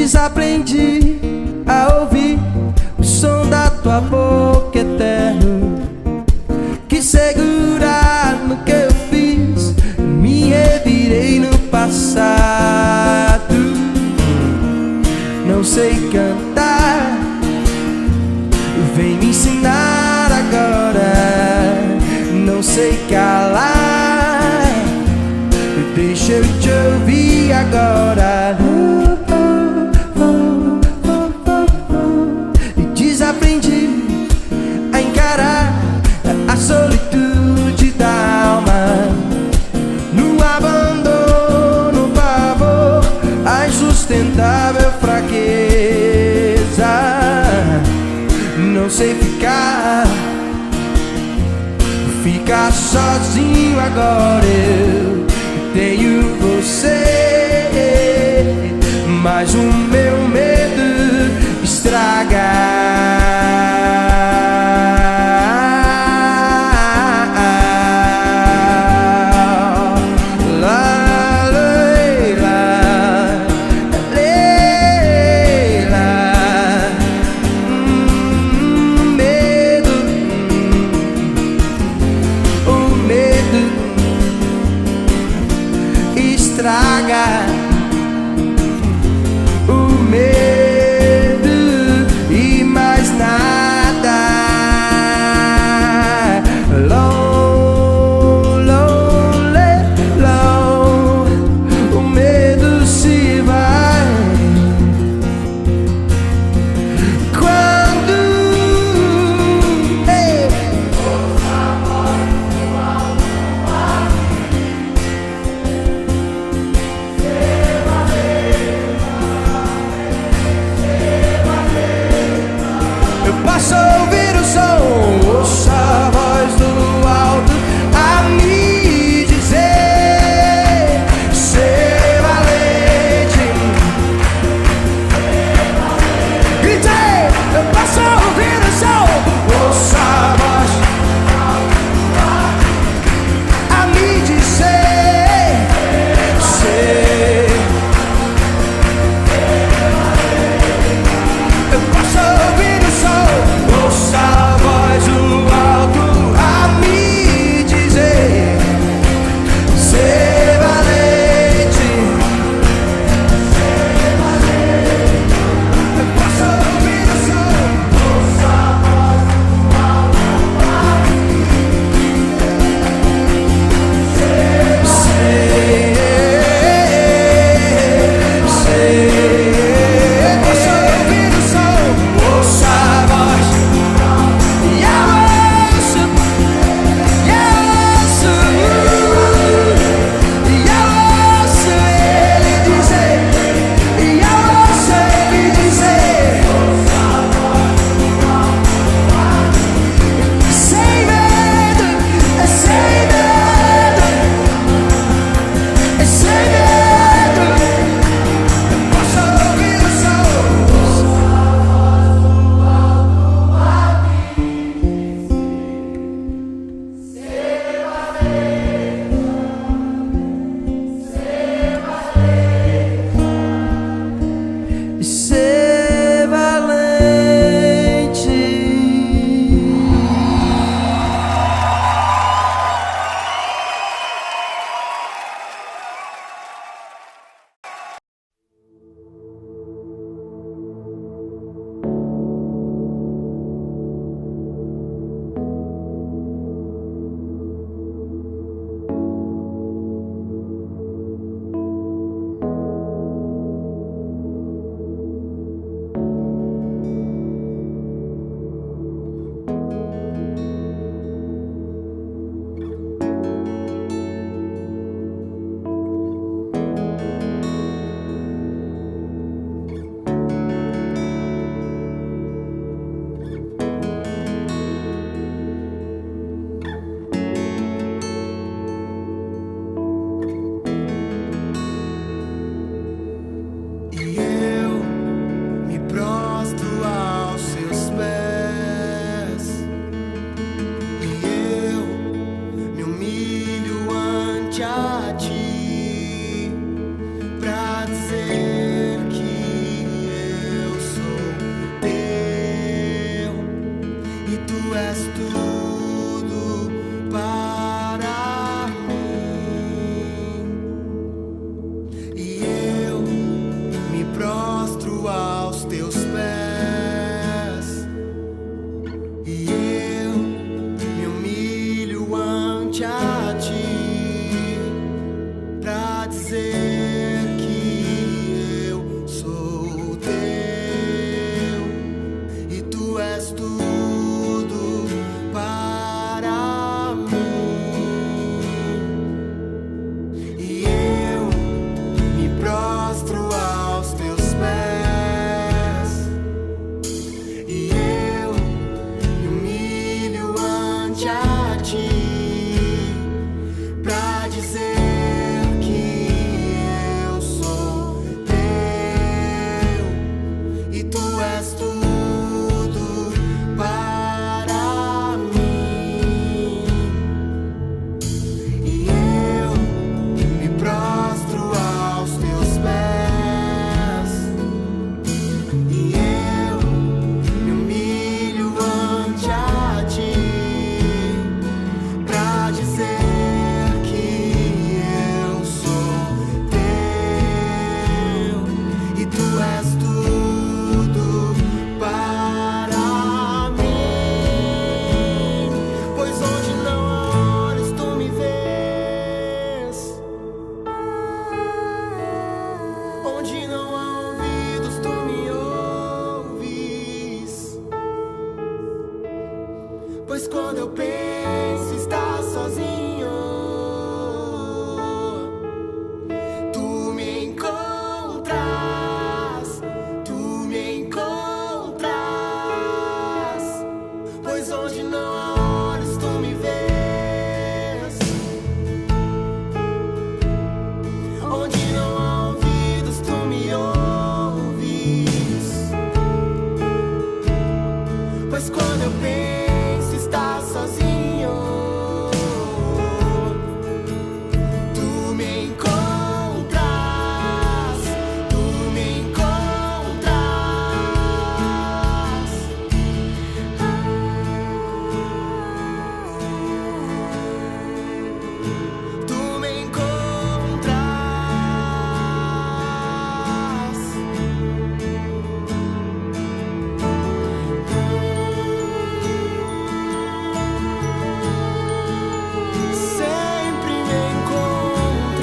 Desaprendi a ouvir o som da tua boca eterno, que segurar no que eu fiz. Me revirei no passado. Não sei cantar, vem me ensinar agora. Não sei calar, deixa eu te ouvir agora. E desaprendi a encarar a solitude da alma, no abandono, no pavor, a insustentável fraqueza. Não sei ficar sozinho agora. Eu tenho você, mas o meu medo estraga. Estraga, o medo Pois quando eu penso estar sozinho, tu me encontras, tu me encontras. Pois onde não há olhos tu me vês, onde não há ouvidos tu me ouves. Pois quando eu penso estar sozinho, tu me encontras, tu me encontras. Tu me encontras. Sempre me encontras.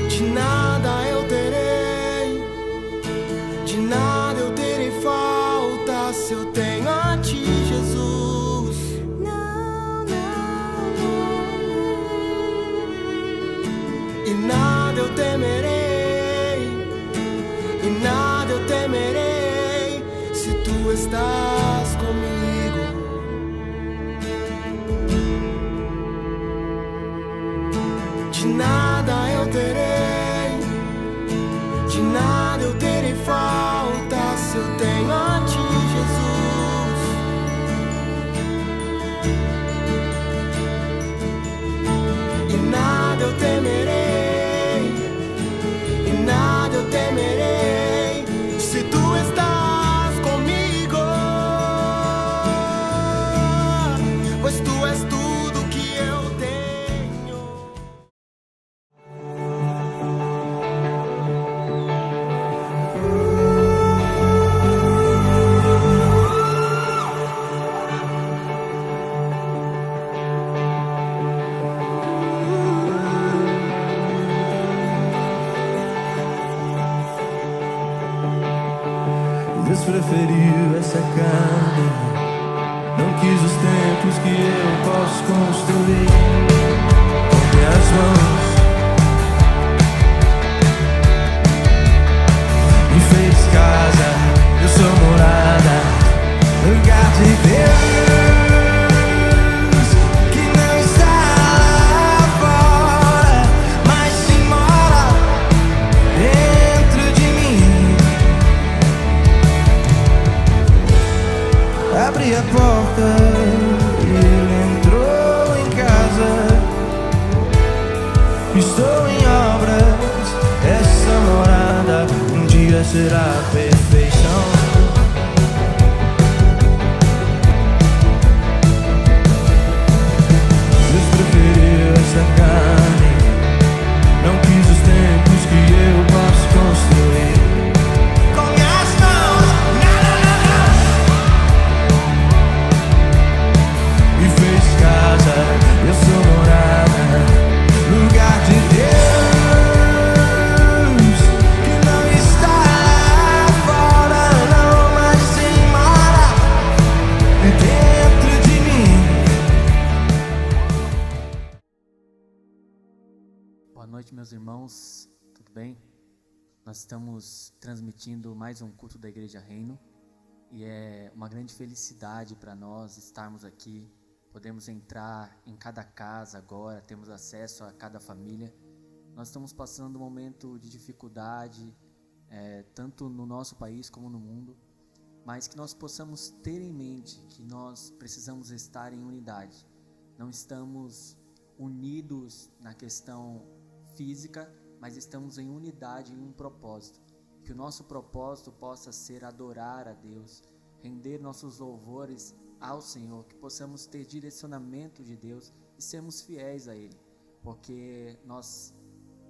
De nada eu terei, de nada eu terei falta se eu tenho a ti, Jesus. Não, não, não. E nada eu temerei, e nada eu temerei se tu estás comigo. De nada eu terei, de nada eu terei falta se eu tenho a ti, Jesus. E nada eu temerei, e nada eu temerei se tu estás comigo. Pois tu és tudo que eu tenho. Deus preferiu essa carne, não quis os templos que eu posso construir com minhas mãos. Me fez casa, eu sou morada, lugar de Deus, que não está lá fora, mas se mora dentro de mim. Abri a porta e ele entrou em casa. Estou em obras, essa morada um dia será a perfeição. Deus preferiu essa carne, não quis os templos que eu posso construir com minhas mãos. Não, não, não, não. Me fez casa, eu sou morada, lugar de Deus, que não está lá fora, não, mas sim mora dentro de mim. Boa noite, meus irmãos, tudo bem? Nós estamos transmitindo mais um culto da Igreja Reino e é uma grande felicidade para nós estarmos aqui. Podemos entrar em cada casa agora, temos acesso a cada família. Nós estamos passando um momento de dificuldade, tanto no nosso país como no mundo, mas que nós possamos ter em mente que nós precisamos estar em unidade. Não estamos unidos na questão física, mas estamos em unidade em um propósito. Que o nosso propósito possa ser adorar a Deus, render nossos louvores ao Senhor, que possamos ter direcionamento de Deus e sermos fiéis a Ele. porque nós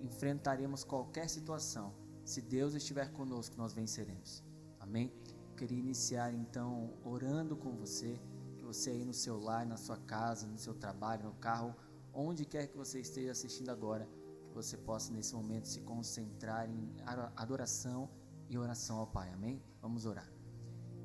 enfrentaremos qualquer situação. Se Deus estiver conosco, nós venceremos. Amém? Eu queria iniciar então orando com você, que você aí no seu lar, na sua casa, no seu trabalho, no carro, onde quer que você esteja assistindo agora, que você possa nesse momento se concentrar em adoração e oração ao Pai. Amém? Vamos orar.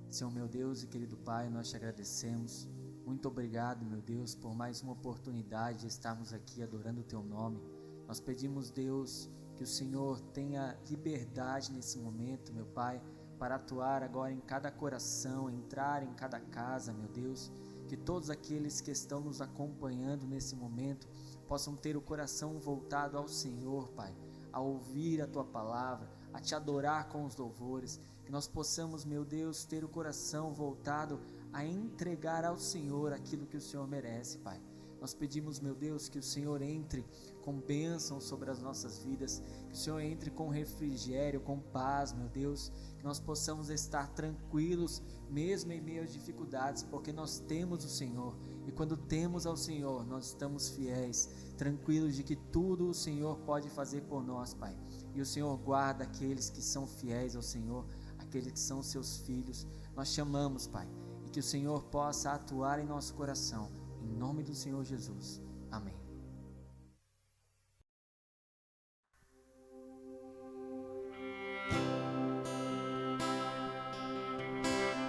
Senhor meu Deus e querido Pai, nós te agradecemos. Muito obrigado, meu Deus, por mais uma oportunidade de estarmos aqui adorando o Teu nome. Nós pedimos, Deus, que o Senhor tenha liberdade nesse momento, meu Pai, para atuar agora em cada coração, entrar em cada casa, meu Deus. Que todos aqueles que estão nos acompanhando nesse momento possam ter o coração voltado ao Senhor, Pai, a ouvir a Tua palavra, a Te adorar com os louvores. Que nós possamos, meu Deus, ter o coração voltado a entregar ao Senhor aquilo que o Senhor merece, Pai. Nós pedimos, meu Deus, que o Senhor entre com bênção sobre as nossas vidas, que o Senhor entre com refrigério, com paz, meu Deus, que nós possamos estar tranquilos, mesmo em meio às dificuldades, porque nós temos o Senhor, e quando temos ao Senhor, nós estamos fiéis, tranquilos de que tudo o Senhor pode fazer por nós, Pai. E o Senhor guarda aqueles que são fiéis ao Senhor, aqueles que são seus filhos. Nós chamamos, Pai, e que o Senhor possa atuar em nosso coração, em nome do Senhor Jesus. Amém.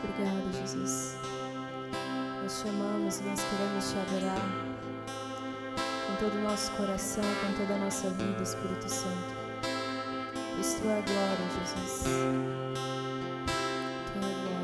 Obrigada, Jesus. Nós te amamos e nós queremos te adorar com todo o nosso coração, com toda a nossa vida, Espírito Santo. Pois Tu é a glória, Jesus. Tu é a glória.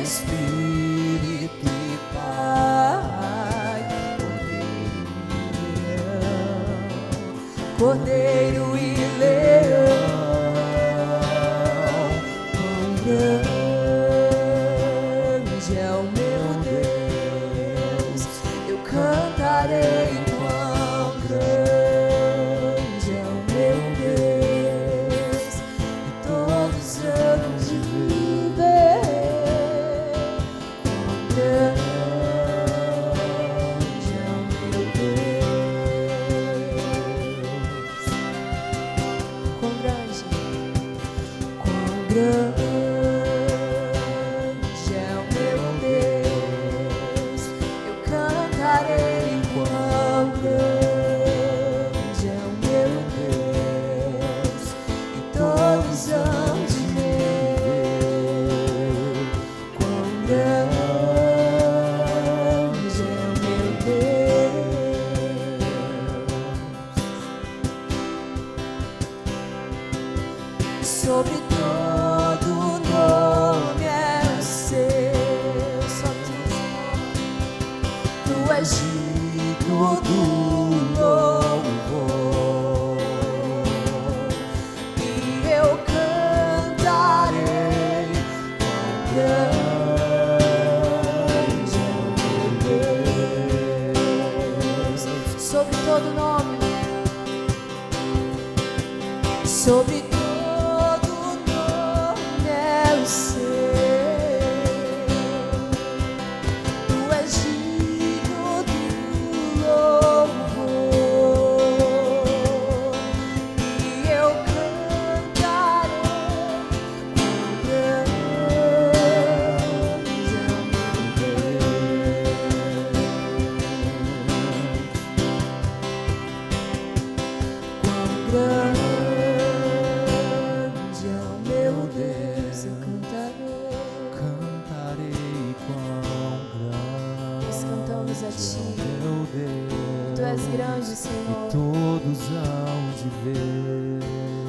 Espírito e Pai, Cordeiro e Leão, quão grande é o meu Deus, eu cantarei, quão grande é o meu Deus, e todos os anos de vida. Quão sobre todo nome é o seu. Só tu és digno do louvor, e eu cantarei grande é o meu Deus. Sobre todo nome, sobre todo nome é o seu. Tu és digno do louvor, e eu cantarei grande é o meu Deus. Quão grande é o meu Deus, eu Cantarei quão grande Nós cantamos a é Ti. o meu Deus. Tu és grande, E Senhor. todos hão de ver.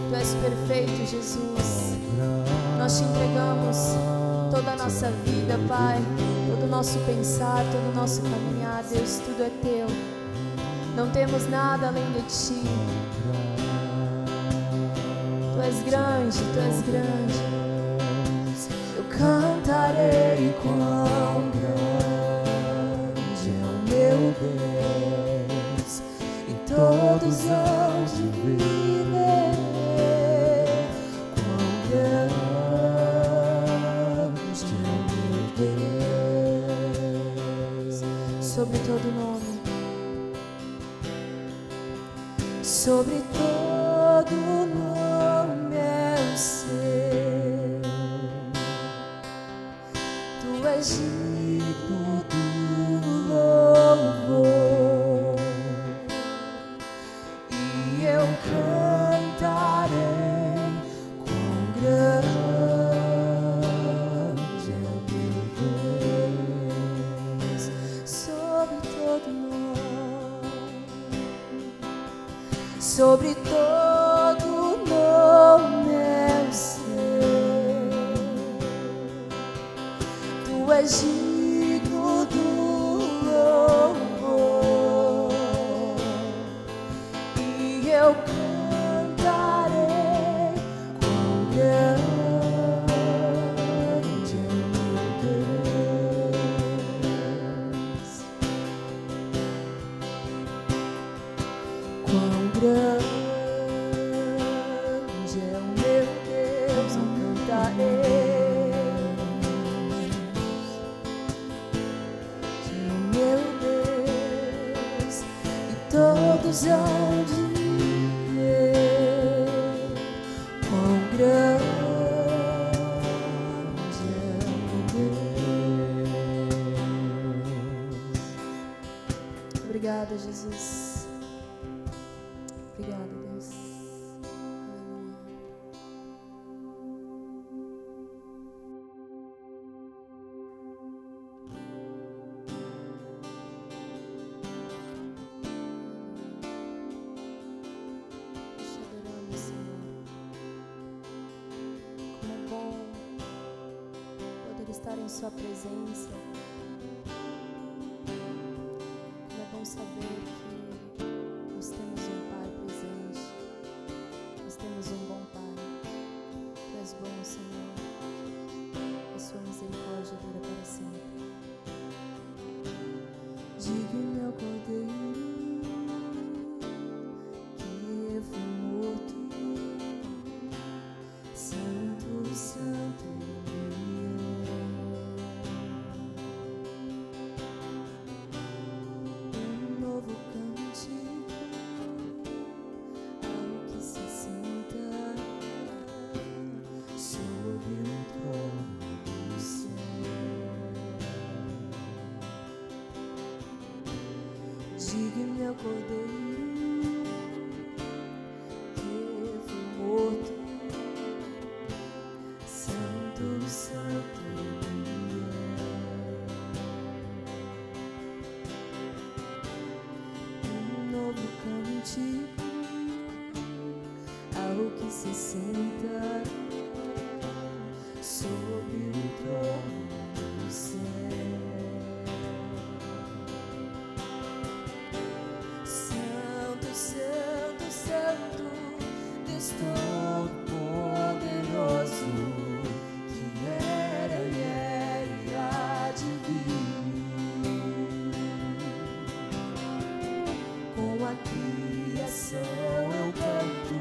Tu és perfeito, Jesus. Grande Nós te entregamos toda a nossa vida, Pai, todo o nosso pensar, todo o nosso caminhar. Deus, tudo é Teu. Não temos nada além de Ti. Tu és grande, Tu és grande. Eu cantarei quão grande é o meu Deus, e todos hão de ver quão grande é o meu Deus. Sobre todo nome, sobre todo nome é o seu. Tu és digno do louvor, e eu cantarei quão grande é o meu Deus. Sobre todo nome, sobre todo nome é o seu. Tu és digno do louvor, e eu cantarei quão grande é o meu Deus. Quão grande é o meu Deus, eu cantarei. É o meu Deus, e todos hão de ver quão grande é o meu Deus. Obrigada, Jesus. Obrigada, Deus. Te adoramos, Senhor. Como é bom poder estar em Sua presença. Como é bom saber que nós temos um Pai presente. Nós temos um bom Pai. Tu és bom, Senhor. A Sua misericórdia dura para sempre. Digno é o Cordeiro que foi morto. Santo, Santo um novo cântico ao que se senta sobre o trono do céu. Digno é o Cordeiro que foi morto. Santo, Santo um novo cântico ao que se senta criação eu canto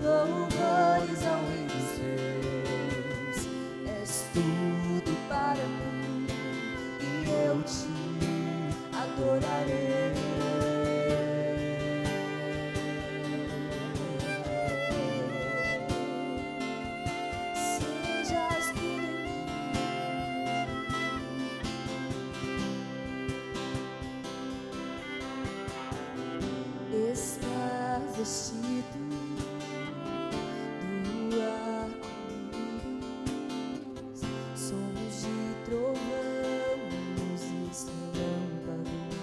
louvores ao Rei dos Reis. És tudo para mim e eu te adorarei. Sejas tudo em mim. Estás vestido do arco-íris, sons de trovão, luzes relâmpagos.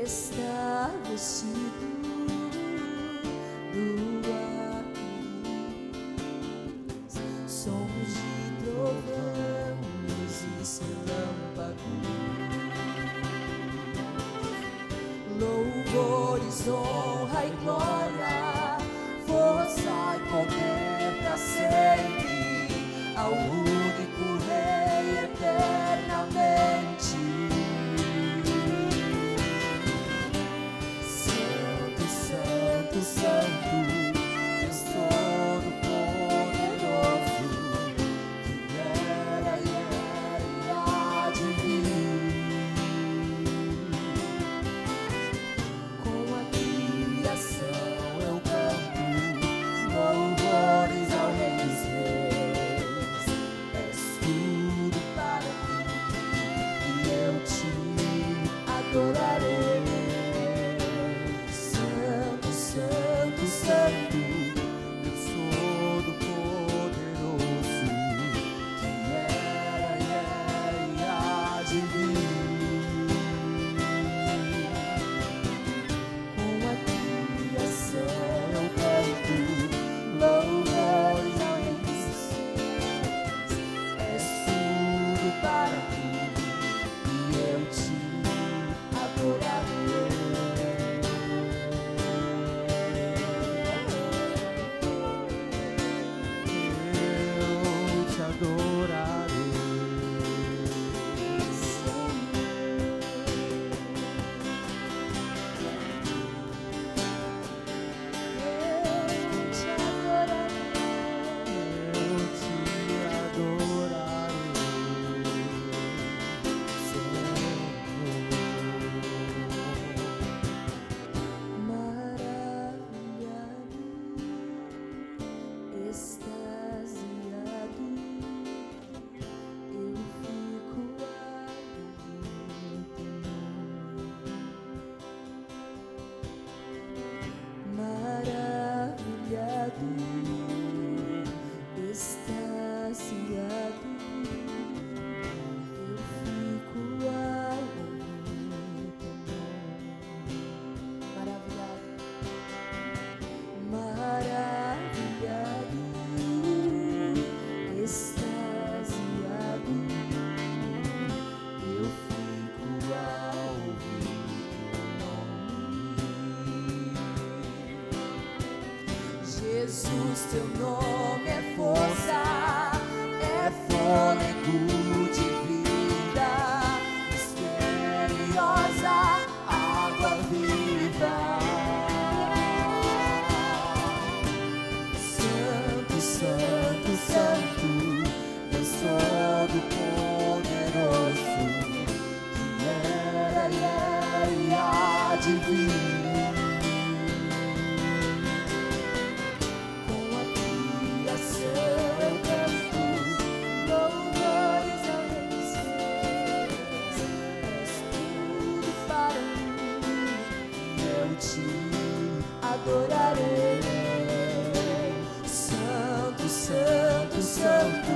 Está vestido do arco-íris, sons de trovão, luzes relâmpagos. Louvores, honra e glória, força e poder pra sempre, ao único Rei eternamente. Santo, Santo, Santo, Deus Todo-Poderoso, que era e há de vir. Com a criação eu canto louvores ao Rei dos Reis. És tudo para mim e eu te adorarei. Santo, Santo, Santo, Deus Todo-Poderoso, que era e há de vir. Com a criação eu canto louvores ao Rei dos Reis. És tudo para mim e eu te adorarei. Eu te adorarei. Maravilhado, extasiado, eu fico ao ouvir teu nome. Maravilhado, maravilhado, extasiado, eu fico ao ouvir teu nome. Jesus, teu nome é força, é fôlego de vida, misteriosa, água viva. Santo, Santo, Santo, Deus Todo-Poderoso, que era e há de vir. Com a criação eu canto louvores ao Rei dos Reis. És tudo para mim e eu te adorarei. Santo, Santo, Santo,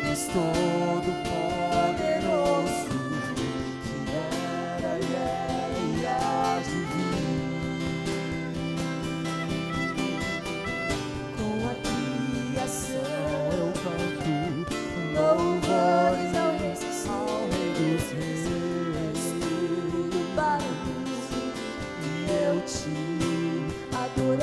Deus Todo-Poderoso, que era e há de vir. Com a criação eu canto louvores ao Rei dos Reis. Para mim e eu te adorarei.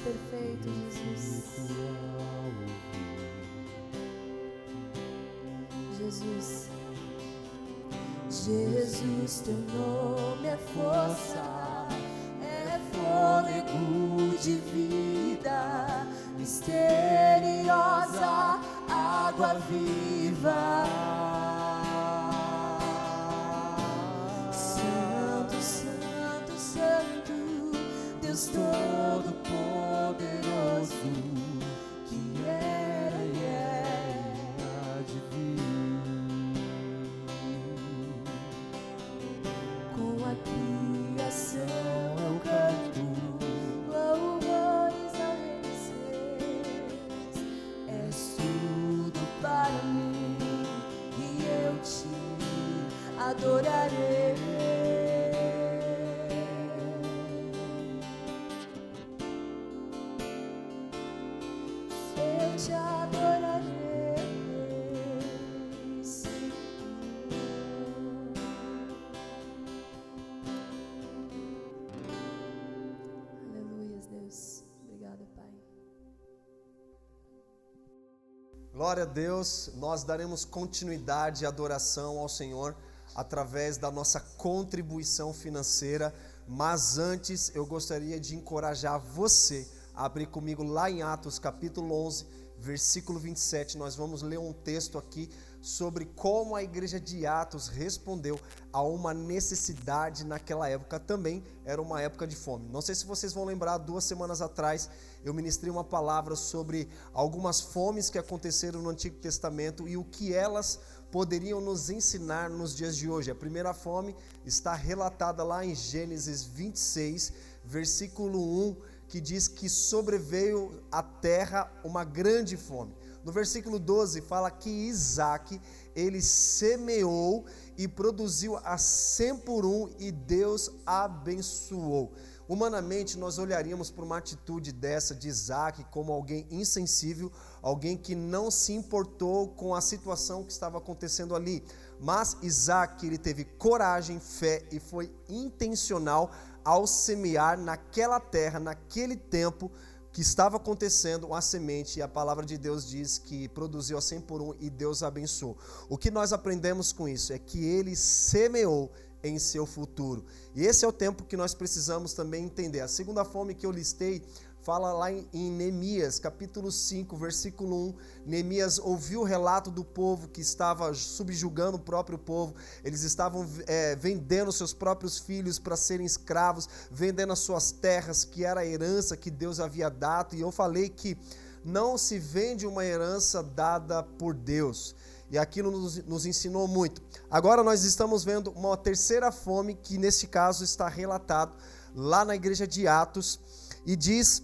perfeito, Jesus. Jesus. Jesus, teu nome é força, é fôlego de vida, misteriosa, água viva. Santo, Santo, Santo, Deus Todo-Poderoso, que era e há de vir. Com a criação eu canto louvores ao Reis. És tudo para mim e eu te adorarei. Eu te adorarei, Senhor. Aleluia, Deus. Obrigada, Pai. Glória a Deus, nós daremos continuidade à adoração ao Senhor através da nossa contribuição financeira, mas antes eu gostaria de encorajar você a abrir comigo lá em Atos capítulo 11, versículo 27, nós vamos ler um texto aqui sobre como a igreja de Atos respondeu a uma necessidade naquela época, também era uma época de fome. Não sei se vocês vão lembrar, 2 semanas atrás eu ministrei uma palavra sobre algumas fomes que aconteceram no Antigo Testamento e o que elas poderiam nos ensinar nos dias de hoje. A primeira fome está relatada lá em Gênesis 26, versículo 1, que diz que sobreveio à terra uma grande fome. No versículo 12 fala que Isaac, ele semeou e produziu a 100 por 1 e Deus abençoou. Humanamente nós olharíamos para uma atitude dessa de Isaac como alguém insensível, alguém que não se importou com a situação que estava acontecendo ali. Mas Isaac, ele teve coragem, fé e foi intencional ao semear naquela terra, naquele tempo que estava acontecendo a semente, e a palavra de Deus diz que produziu a 100 por 1 e Deus abençoou. O que nós aprendemos com isso é que ele semeou em seu futuro. E esse é o tempo que nós precisamos também entender. A segunda fome que eu listei fala lá em Neemias, capítulo 5, versículo 1. Neemias ouviu o relato do povo que estava subjugando o próprio povo. Eles estavam vendendo seus próprios filhos para serem escravos, vendendo as suas terras, que era a herança que Deus havia dado. E eu falei que não se vende uma herança dada por Deus. E aquilo nos ensinou muito. Agora nós estamos vendo uma terceira fome, que neste caso está relatado lá na igreja de Atos, e diz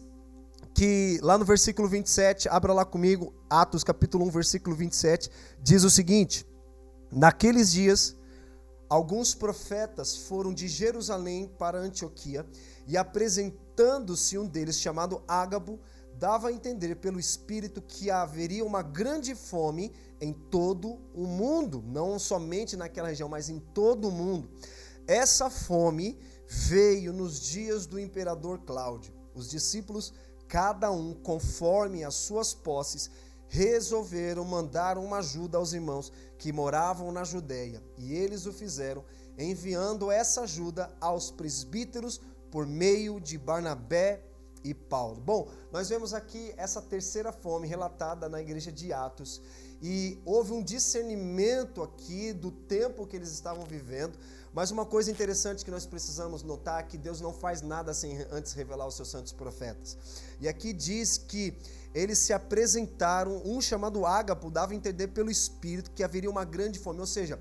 que lá no versículo 27, abra lá comigo, Atos capítulo 1, versículo 27, diz o seguinte: naqueles dias, alguns profetas foram de Jerusalém para Antioquia, e apresentando-se um deles, chamado Ágabo, dava a entender pelo Espírito que haveria uma grande fome em todo o mundo, não somente naquela região, mas em todo o mundo. Essa fome veio nos dias do imperador Cláudio. Os discípulos, cada um conforme as suas posses, resolveram mandar uma ajuda aos irmãos que moravam na Judéia. E eles o fizeram, enviando essa ajuda aos presbíteros por meio de Barnabé e Paulo. Bom, nós vemos aqui essa terceira fome relatada na igreja de Atos. E houve um discernimento aqui do tempo que eles estavam vivendo. Mas uma coisa interessante que nós precisamos notar é que Deus não faz nada sem antes revelar os seus santos profetas. E aqui diz que eles se apresentaram, um chamado Ágabo dava a entender pelo Espírito que haveria uma grande fome. Ou seja,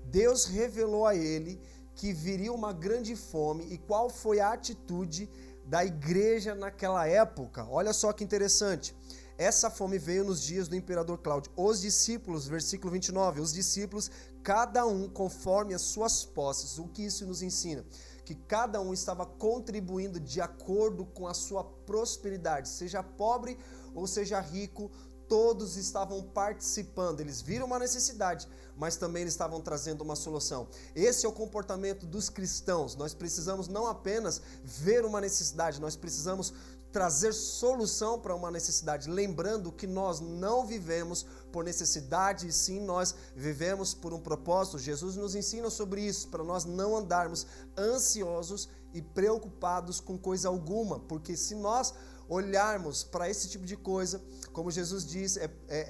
Deus revelou a ele que viria uma grande fome. E qual foi a atitude da igreja naquela época? Olha só que interessante. Essa fome veio nos dias do imperador Cláudio. Os discípulos, versículo 29, os discípulos, cada um conforme as suas posses. O que isso nos ensina? Que cada um estava contribuindo de acordo com a sua prosperidade, seja pobre ou seja rico, todos estavam participando. Eles viram uma necessidade, mas também eles estavam trazendo uma solução. Esse é o comportamento dos cristãos. Nós precisamos não apenas ver uma necessidade, nós precisamos trazer solução para uma necessidade, lembrando que nós não vivemos por necessidade, e sim nós vivemos por um propósito. Jesus nos ensina sobre isso, para nós não andarmos ansiosos e preocupados com coisa alguma, porque se nós olharmos para esse tipo de coisa, como Jesus diz,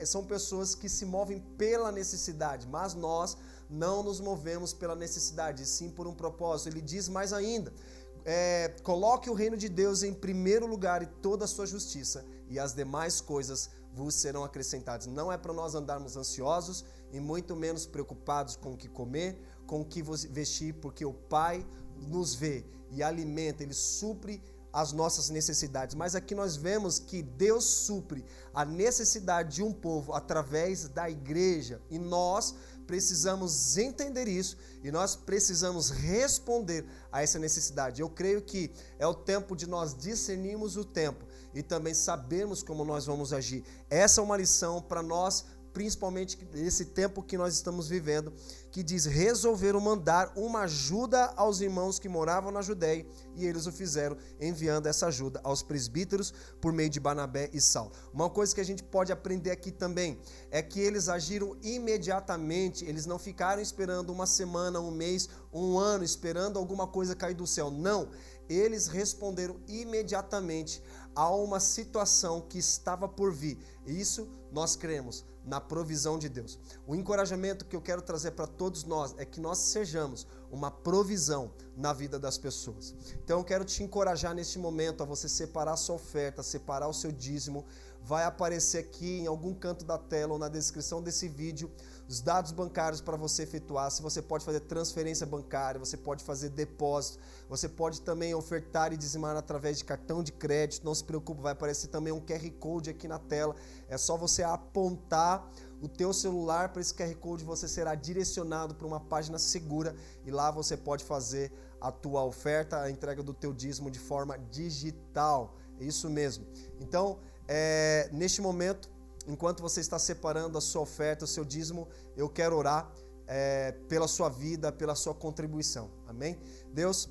são pessoas que se movem pela necessidade, mas nós não nos movemos pela necessidade, sim por um propósito. Ele diz mais ainda, coloque o reino de Deus em primeiro lugar e toda a sua justiça, e as demais coisas vos serão acrescentadas. Não é para nós andarmos ansiosos e muito menos preocupados com o que comer, com o que vestir, porque o Pai nos vê e alimenta, Ele supre as nossas necessidades. Mas aqui nós vemos que Deus supre a necessidade de um povo através da igreja, e nós precisamos entender isso e nós precisamos responder a essa necessidade. Eu creio que é o tempo de nós discernirmos o tempo e também sabermos como nós vamos agir. Essa é uma lição para nós, principalmente nesse tempo que nós estamos vivendo, que diz: resolveram mandar uma ajuda aos irmãos que moravam na Judéia, e eles o fizeram, enviando essa ajuda aos presbíteros por meio de Barnabé e Saulo. Uma coisa que a gente pode aprender aqui também é que eles agiram imediatamente, eles não ficaram esperando uma semana, um mês, um ano, esperando alguma coisa cair do céu. Não, eles responderam imediatamente a uma situação que estava por vir. Isso nós cremos na provisão de Deus. O encorajamento que eu quero trazer para todos nós é que nós sejamos uma provisão na vida das pessoas. Então eu quero te encorajar neste momento a você separar a sua oferta, separar o seu dízimo. Vai aparecer aqui em algum canto da tela ou na descrição desse vídeo os dados bancários para você efetuar. Se você pode fazer transferência bancária, você pode fazer depósito, você pode também ofertar e dizimar através de cartão de crédito. Não se preocupe, vai aparecer também um QR Code aqui na tela. É só você apontar o teu celular para esse QR Code, você será direcionado para uma página segura e lá você pode fazer a tua oferta, a entrega do teu dízimo de forma digital. É isso mesmo. Então, neste momento, enquanto você está separando a sua oferta, o seu dízimo, eu quero orar pela sua vida, pela sua contribuição. Amém? Deus,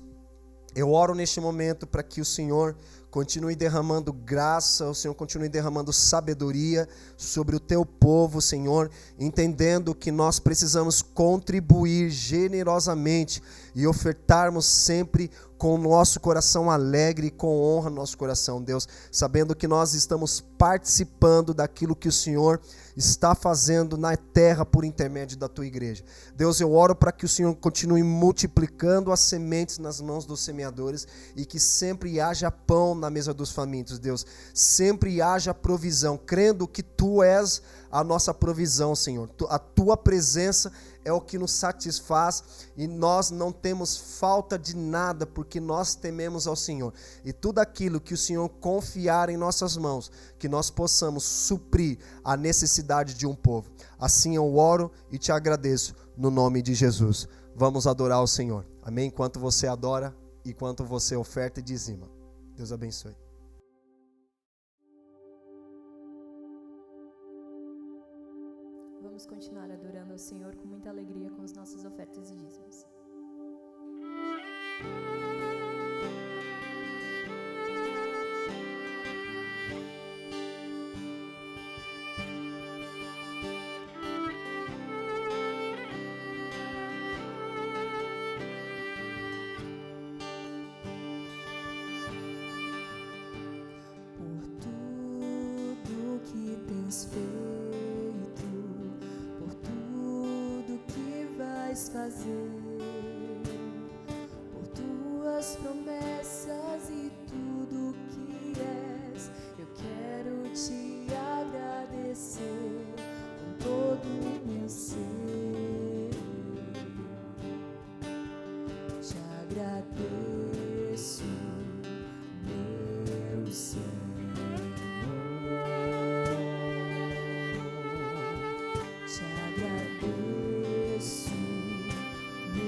eu oro neste momento para que o Senhor continue derramando graça, o Senhor continue derramando sabedoria sobre o teu povo, Senhor, entendendo que nós precisamos contribuir generosamente e ofertarmos sempre com o nosso coração alegre e com honra no nosso coração, Deus, sabendo que nós estamos participando daquilo que o Senhor está fazendo na terra por intermédio da tua igreja. Deus, eu oro para que o Senhor continue multiplicando as sementes nas mãos dos semeadores e que sempre haja pão na mesa dos famintos, Deus, sempre haja provisão, crendo que tu és a nossa provisão, Senhor. A tua presença é o que nos satisfaz e nós não temos falta de nada porque nós tememos ao Senhor. E tudo aquilo que o Senhor confiar em nossas mãos, que nós possamos suprir a necessidade de um povo. Assim eu oro e te agradeço no nome de Jesus. Vamos adorar o Senhor. Amém? Enquanto você adora, enquanto você oferta e dizima. Deus abençoe. Vamos continuar adorando ao Senhor com muita alegria com as nossas ofertas e dízimos. Por tudo que tens feito, fazer, por tuas promessas e tudo que és, eu quero te agradecer com todo o meu ser. Te agradeço, meu Senhor. Te agradeço, meu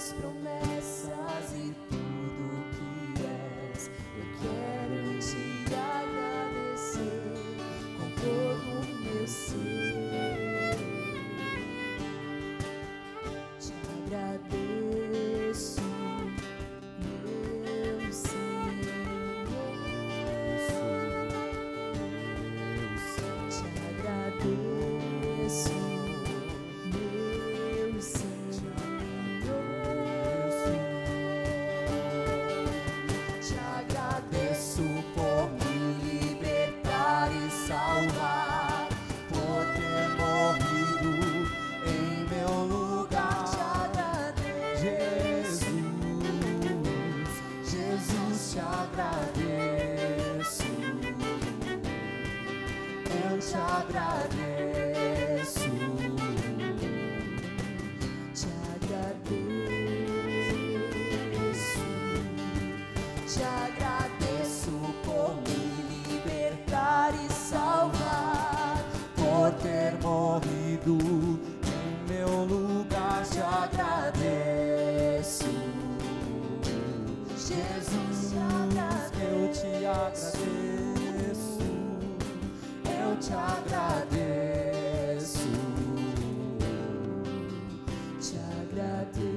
tuas promessas e tudo que és. Eu quero te agradecer com todo o meu ser. Te agradeço, meu Senhor. Te agradeço, meu Senhor. Te agradeço por me libertar e salvar, por ter morrido em meu lugar. Te agradeço, Jesus, te agradeço. Eu te agradeço, te agradeço, te agradeço por me libertar e salvar, por ter morrido em meu lugar. Te agradeço, Jesus, eu te agradeço. Eu te agradeço, te agradeço,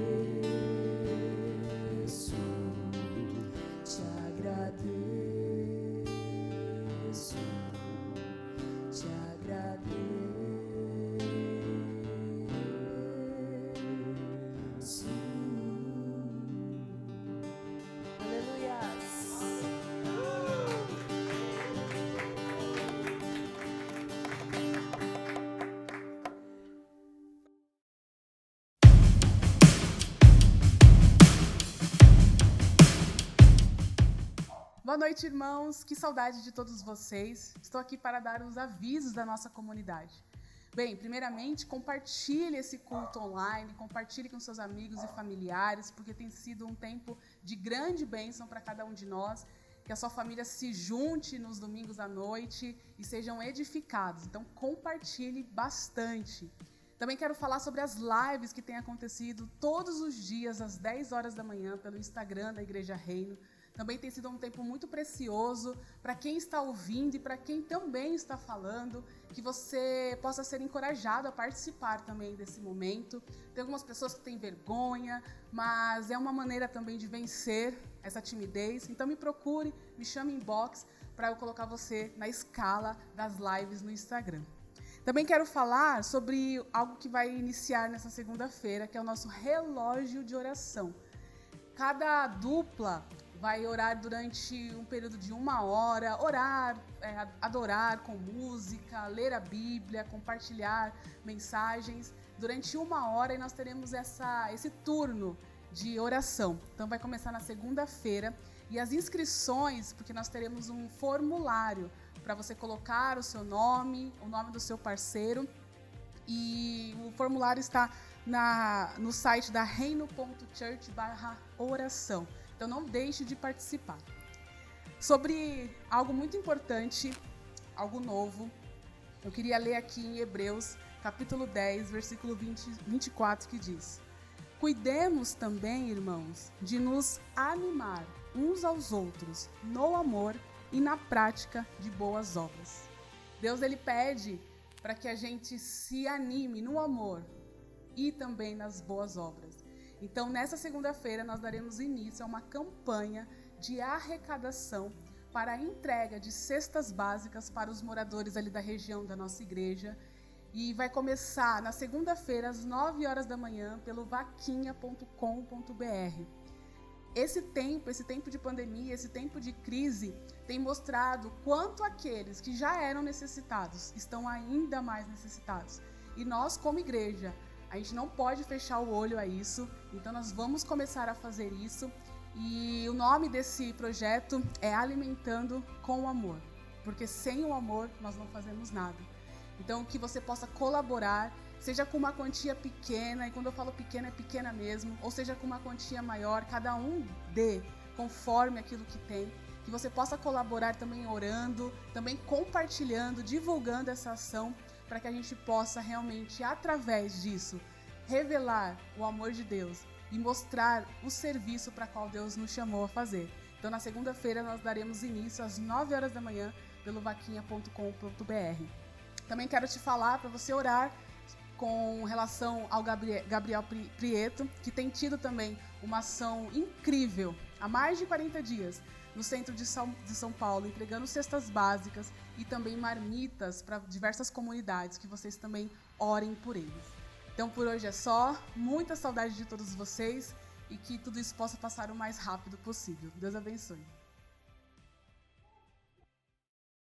te agradeço, te agradeço. Aleluias. Boa noite, irmãos. Que saudade de todos vocês. Estou aqui para dar os avisos da nossa comunidade. Bem, primeiramente, compartilhe esse culto online, compartilhe com seus amigos e familiares, porque tem sido um tempo de grande bênção para cada um de nós. Que a sua família se junte nos domingos à noite e sejam edificados. Então, compartilhe bastante. Também quero falar sobre as lives que têm acontecido todos os dias, às 10 horas da manhã, pelo Instagram da Igreja Reino. Também tem sido um tempo muito precioso para quem está ouvindo e para quem também está falando, que você possa ser encorajado a participar também desse momento. Tem algumas pessoas que têm vergonha, mas é uma maneira também de vencer essa timidez. Então me procure, me chame em inbox para eu colocar você na escala das lives no Instagram. Também quero falar sobre algo que vai iniciar nessa segunda-feira, que é o nosso relógio de oração. Cada dupla vai orar durante um período de 1 hora, orar, adorar com música, ler a Bíblia, compartilhar mensagens durante 1 hora, e nós teremos esse turno de oração. Então vai começar na segunda-feira, e as inscrições, porque nós teremos um formulário para você colocar o seu nome, o nome do seu parceiro, e o formulário está no site da reino.church/oração. Então não deixe de participar. Sobre algo muito importante, algo novo, eu queria ler aqui em Hebreus, capítulo 10, versículo 24, que diz: Cuidemos também, irmãos, de nos animar uns aos outros no amor e na prática de boas obras. Deus, ele pede para que a gente se anime no amor e também nas boas obras. Então, nessa segunda-feira, nós daremos início a uma campanha de arrecadação para a entrega de cestas básicas para os moradores ali da região da nossa igreja. E vai começar na segunda-feira, às 9 horas da manhã, pelo vaquinha.com.br. Esse tempo de pandemia, esse tempo de crise, tem mostrado quanto aqueles que já eram necessitados estão ainda mais necessitados. E nós, como igreja, a gente não pode fechar o olho a isso, então nós vamos começar a fazer isso. E o nome desse projeto é Alimentando com o Amor, porque sem o amor nós não fazemos nada. Então que você possa colaborar, seja com uma quantia pequena, e quando eu falo pequena, é pequena mesmo, ou seja com uma quantia maior, cada um dê conforme aquilo que tem, que você possa colaborar também orando, também compartilhando, divulgando essa ação, para que a gente possa realmente, através disso, revelar o amor de Deus e mostrar o serviço para qual Deus nos chamou a fazer. Então, na segunda-feira, nós daremos início às 9 horas da manhã pelo vaquinha.com.br. Também quero te falar para você orar com relação ao Gabriel Prieto, que tem tido também uma ação incrível há mais de 40 dias no centro de São Paulo, entregando cestas básicas e também marmitas para diversas comunidades, que vocês também orem por eles. Então, por hoje é só. Muita saudade de todos vocês e que tudo isso possa passar o mais rápido possível. Deus abençoe.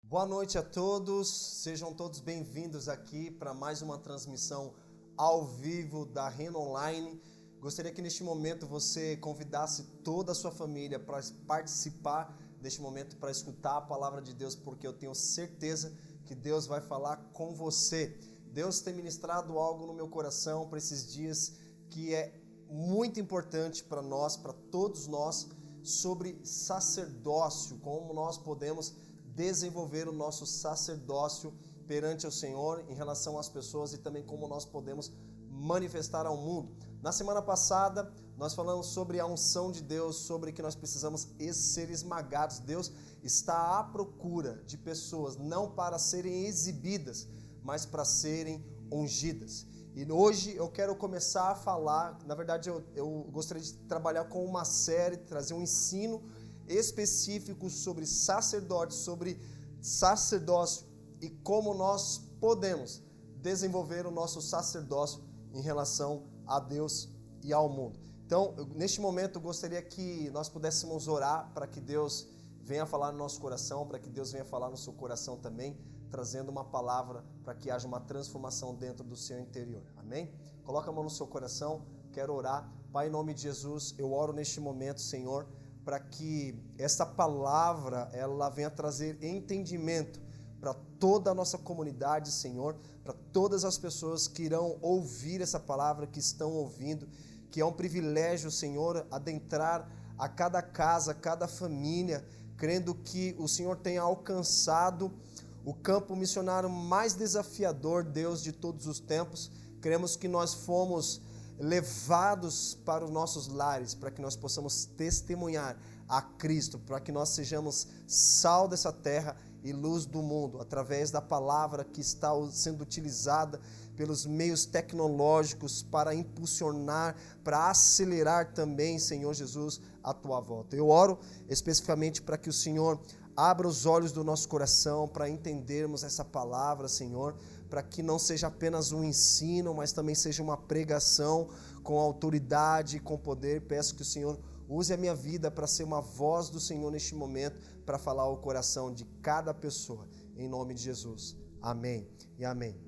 Boa noite a todos, sejam todos bem-vindos aqui para mais uma transmissão ao vivo da Reno Online. Gostaria que neste momento você convidasse toda a sua família para participar deste momento, para escutar a palavra de Deus, porque eu tenho certeza que Deus vai falar com você. Deus tem ministrado algo no meu coração para esses dias que é muito importante para nós, para todos nós, sobre sacerdócio, como nós podemos desenvolver o nosso sacerdócio perante o Senhor em relação às pessoas e também como nós podemos manifestar ao mundo. Na semana passada, nós falamos sobre a unção de Deus, sobre que nós precisamos ser esmagados. Deus está à procura de pessoas, não para serem exibidas, mas para serem ungidas. E hoje eu quero começar a falar, na verdade eu gostaria de trabalhar com uma série, trazer um ensino específico sobre sacerdotes, sobre sacerdócio e como nós podemos desenvolver o nosso sacerdócio em relação a Deus e ao mundo. Então, neste momento eu gostaria que nós pudéssemos orar para que Deus venha falar no nosso coração, para que Deus venha falar no seu coração também, trazendo uma palavra para que haja uma transformação dentro do seu interior. Amém? Coloca a mão no seu coração, quero orar. Pai, em nome de Jesus, eu oro neste momento, Senhor, para que essa palavra ela venha trazer entendimento para toda a nossa comunidade, Senhor, para todas as pessoas que irão ouvir essa palavra, que estão ouvindo, que é um privilégio, Senhor, adentrar a cada casa, a cada família, crendo que o Senhor tenha alcançado o campo missionário mais desafiador, Deus, de todos os tempos. Cremos que nós fomos levados para os nossos lares, para que nós possamos testemunhar a Cristo, para que nós sejamos sal dessa terra e luz do mundo, através da palavra que está sendo utilizada pelos meios tecnológicos para impulsionar, para acelerar também, Senhor Jesus, a Tua volta. Eu oro especificamente para que o Senhor abra os olhos do nosso coração para entendermos essa palavra, Senhor, para que não seja apenas um ensino, mas também seja uma pregação com autoridade e com poder. Peço que o Senhor use a minha vida para ser uma voz do Senhor neste momento, para falar ao coração de cada pessoa, em nome de Jesus. Amém e amém.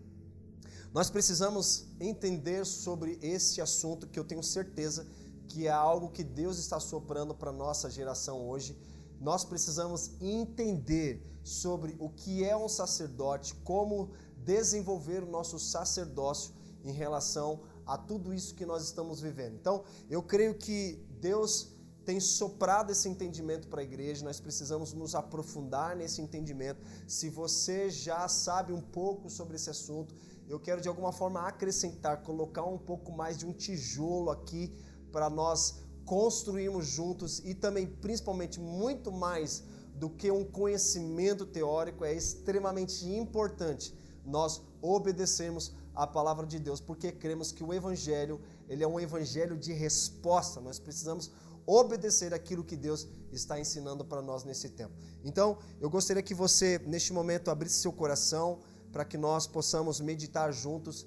Nós precisamos entender sobre esse assunto, que eu tenho certeza que é algo que Deus está soprando para a nossa geração hoje. Nós precisamos entender sobre o que é um sacerdote, como desenvolver o nosso sacerdócio em relação a tudo isso que nós estamos vivendo. Então, eu creio que Deus tem soprado esse entendimento para a igreja, nós precisamos nos aprofundar nesse entendimento. Se você já sabe um pouco sobre esse assunto, eu quero de alguma forma acrescentar, colocar um pouco mais de um tijolo aqui para nós construirmos juntos e também, principalmente, muito mais do que um conhecimento teórico. É extremamente importante nós obedecermos a palavra de Deus, porque cremos que o Evangelho, ele é um Evangelho de resposta. Nós precisamos obedecer aquilo que Deus está ensinando para nós nesse tempo. Então, eu gostaria que você, neste momento, abrisse seu coração para que nós possamos meditar juntos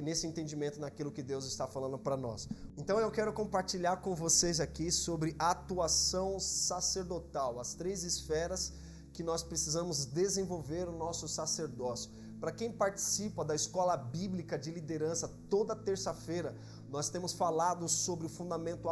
nesse entendimento, naquilo que Deus está falando para nós. Então eu quero compartilhar com vocês aqui sobre a atuação sacerdotal, as 3 esferas que nós precisamos desenvolver o nosso sacerdócio. Para quem participa da Escola Bíblica de Liderança, toda terça-feira nós temos falado sobre o fundamento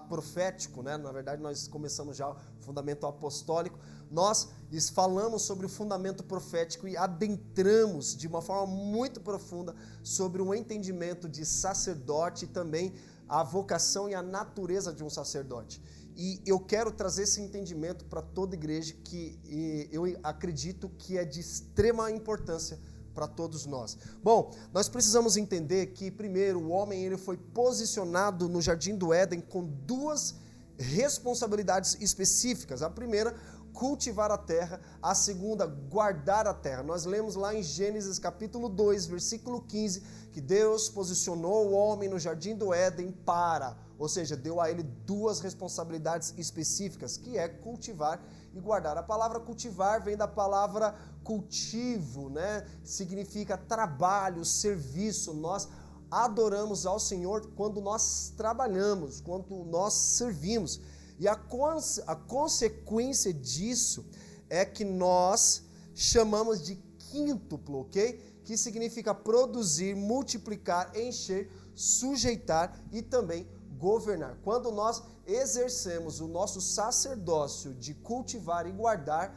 profético, né? Na verdade nós começamos já o fundamento apostólico. Nós falamos sobre o fundamento profético e adentramos de uma forma muito profunda sobre o entendimento de sacerdote e também a vocação e a natureza de um sacerdote. E eu quero trazer esse entendimento para toda igreja, que eu acredito que é de extrema importância para todos nós. Bom, nós precisamos entender que, primeiro, o homem ele foi posicionado no Jardim do Éden com duas responsabilidades específicas. A primeira, cultivar a terra. A segunda, guardar a terra. Nós lemos lá em Gênesis capítulo 2, versículo 15, que Deus posicionou o homem no Jardim do Éden ou seja, deu a ele duas responsabilidades específicas, que é cultivar e guardar. A palavra cultivar vem da palavra cultivo, né? Significa trabalho, serviço. Nós adoramos ao Senhor quando nós trabalhamos, quando nós servimos. E a consequência disso é que nós chamamos de quíntuplo, ok? Que significa produzir, multiplicar, encher, sujeitar e também governar. Quando nós exercemos o nosso sacerdócio de cultivar e guardar,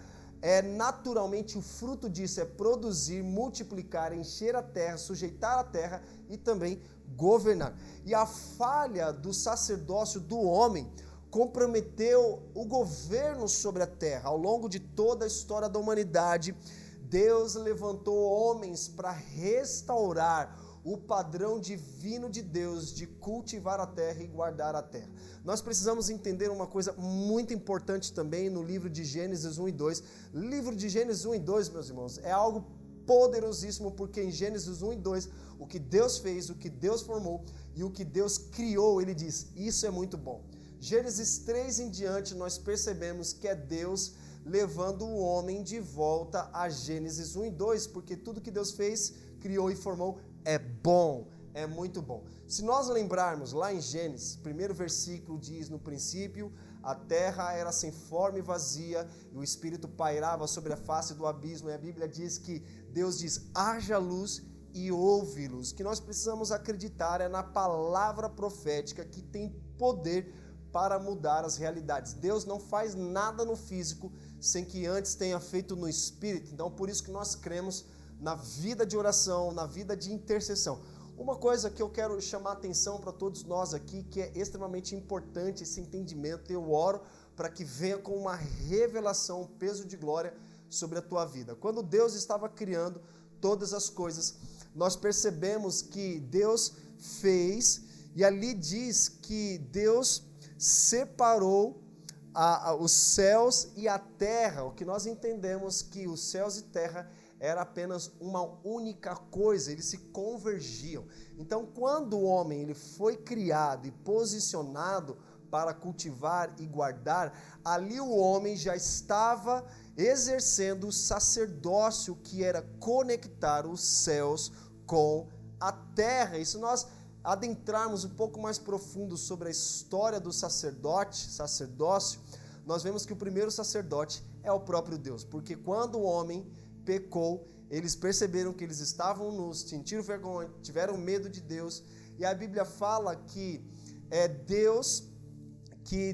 naturalmente o fruto disso é produzir, multiplicar, encher a terra, sujeitar a terra e também governar. E a falha do sacerdócio do homem comprometeu o governo sobre a terra. Ao longo de toda a história da humanidade, Deus levantou homens para restaurar o padrão divino de Deus de cultivar a terra e guardar a terra. Nós precisamos entender uma coisa muito importante também no livro de Gênesis 1 e 2. O livro de Gênesis 1 e 2, meus irmãos, é algo poderosíssimo, porque em Gênesis 1 e 2, o que Deus fez, o que Deus formou e o que Deus criou, ele diz, isso é muito bom. Gênesis 3 em diante, nós percebemos que é Deus levando o homem de volta a Gênesis 1 e 2, porque tudo que Deus fez, criou e formou é bom, é muito bom. Se nós lembrarmos lá em Gênesis, primeiro versículo diz, no princípio, a terra era sem forma e vazia, e o Espírito pairava sobre a face do abismo, e a Bíblia diz que Deus diz, haja luz e houve luz. O que nós precisamos acreditar é na palavra profética que tem poder para mudar as realidades. Deus não faz nada no físico sem que antes tenha feito no Espírito. Então, por isso que nós cremos na vida de oração, na vida de intercessão. Uma coisa que eu quero chamar a atenção para todos nós aqui, que é extremamente importante esse entendimento, eu oro para que venha com uma revelação, um peso de glória sobre a tua vida. Quando Deus estava criando todas as coisas, nós percebemos que Deus fez, e ali diz que Deus separou os céus e a terra, o que nós entendemos que os céus e terra era apenas uma única coisa, eles se convergiam. Então, quando o homem ele foi criado e posicionado para cultivar e guardar, ali o homem já estava exercendo o sacerdócio que era conectar os céus com a terra. E se nós adentrarmos um pouco mais profundo sobre a história do sacerdócio, nós vemos que o primeiro sacerdote é o próprio Deus, porque quando o homem pecou, eles perceberam que eles estavam nus, sentiram vergonha, tiveram medo de Deus, e a Bíblia fala que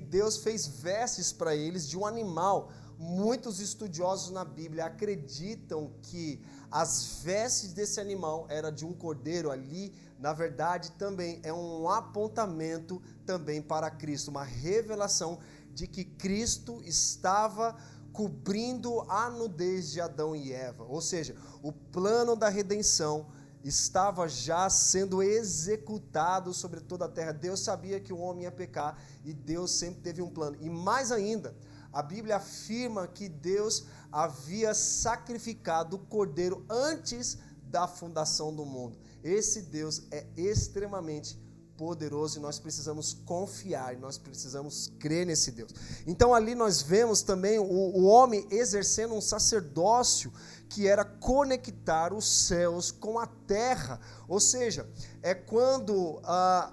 Deus fez vestes para eles de um animal. Muitos estudiosos na Bíblia acreditam que as vestes desse animal era de um cordeiro. Ali, na verdade, também é um apontamento também para Cristo, uma revelação de que Cristo estava cobrindo a nudez de Adão e Eva, ou seja, o plano da redenção estava já sendo executado sobre toda a terra. Deus sabia que o homem ia pecar e Deus sempre teve um plano. E mais ainda, a Bíblia afirma que Deus havia sacrificado o cordeiro antes da fundação do mundo. Esse Deus é extremamente poderoso e nós precisamos confiar, nós precisamos crer nesse Deus. Então ali nós vemos também o homem exercendo um sacerdócio que era conectar os céus com a terra, ou seja, é quando há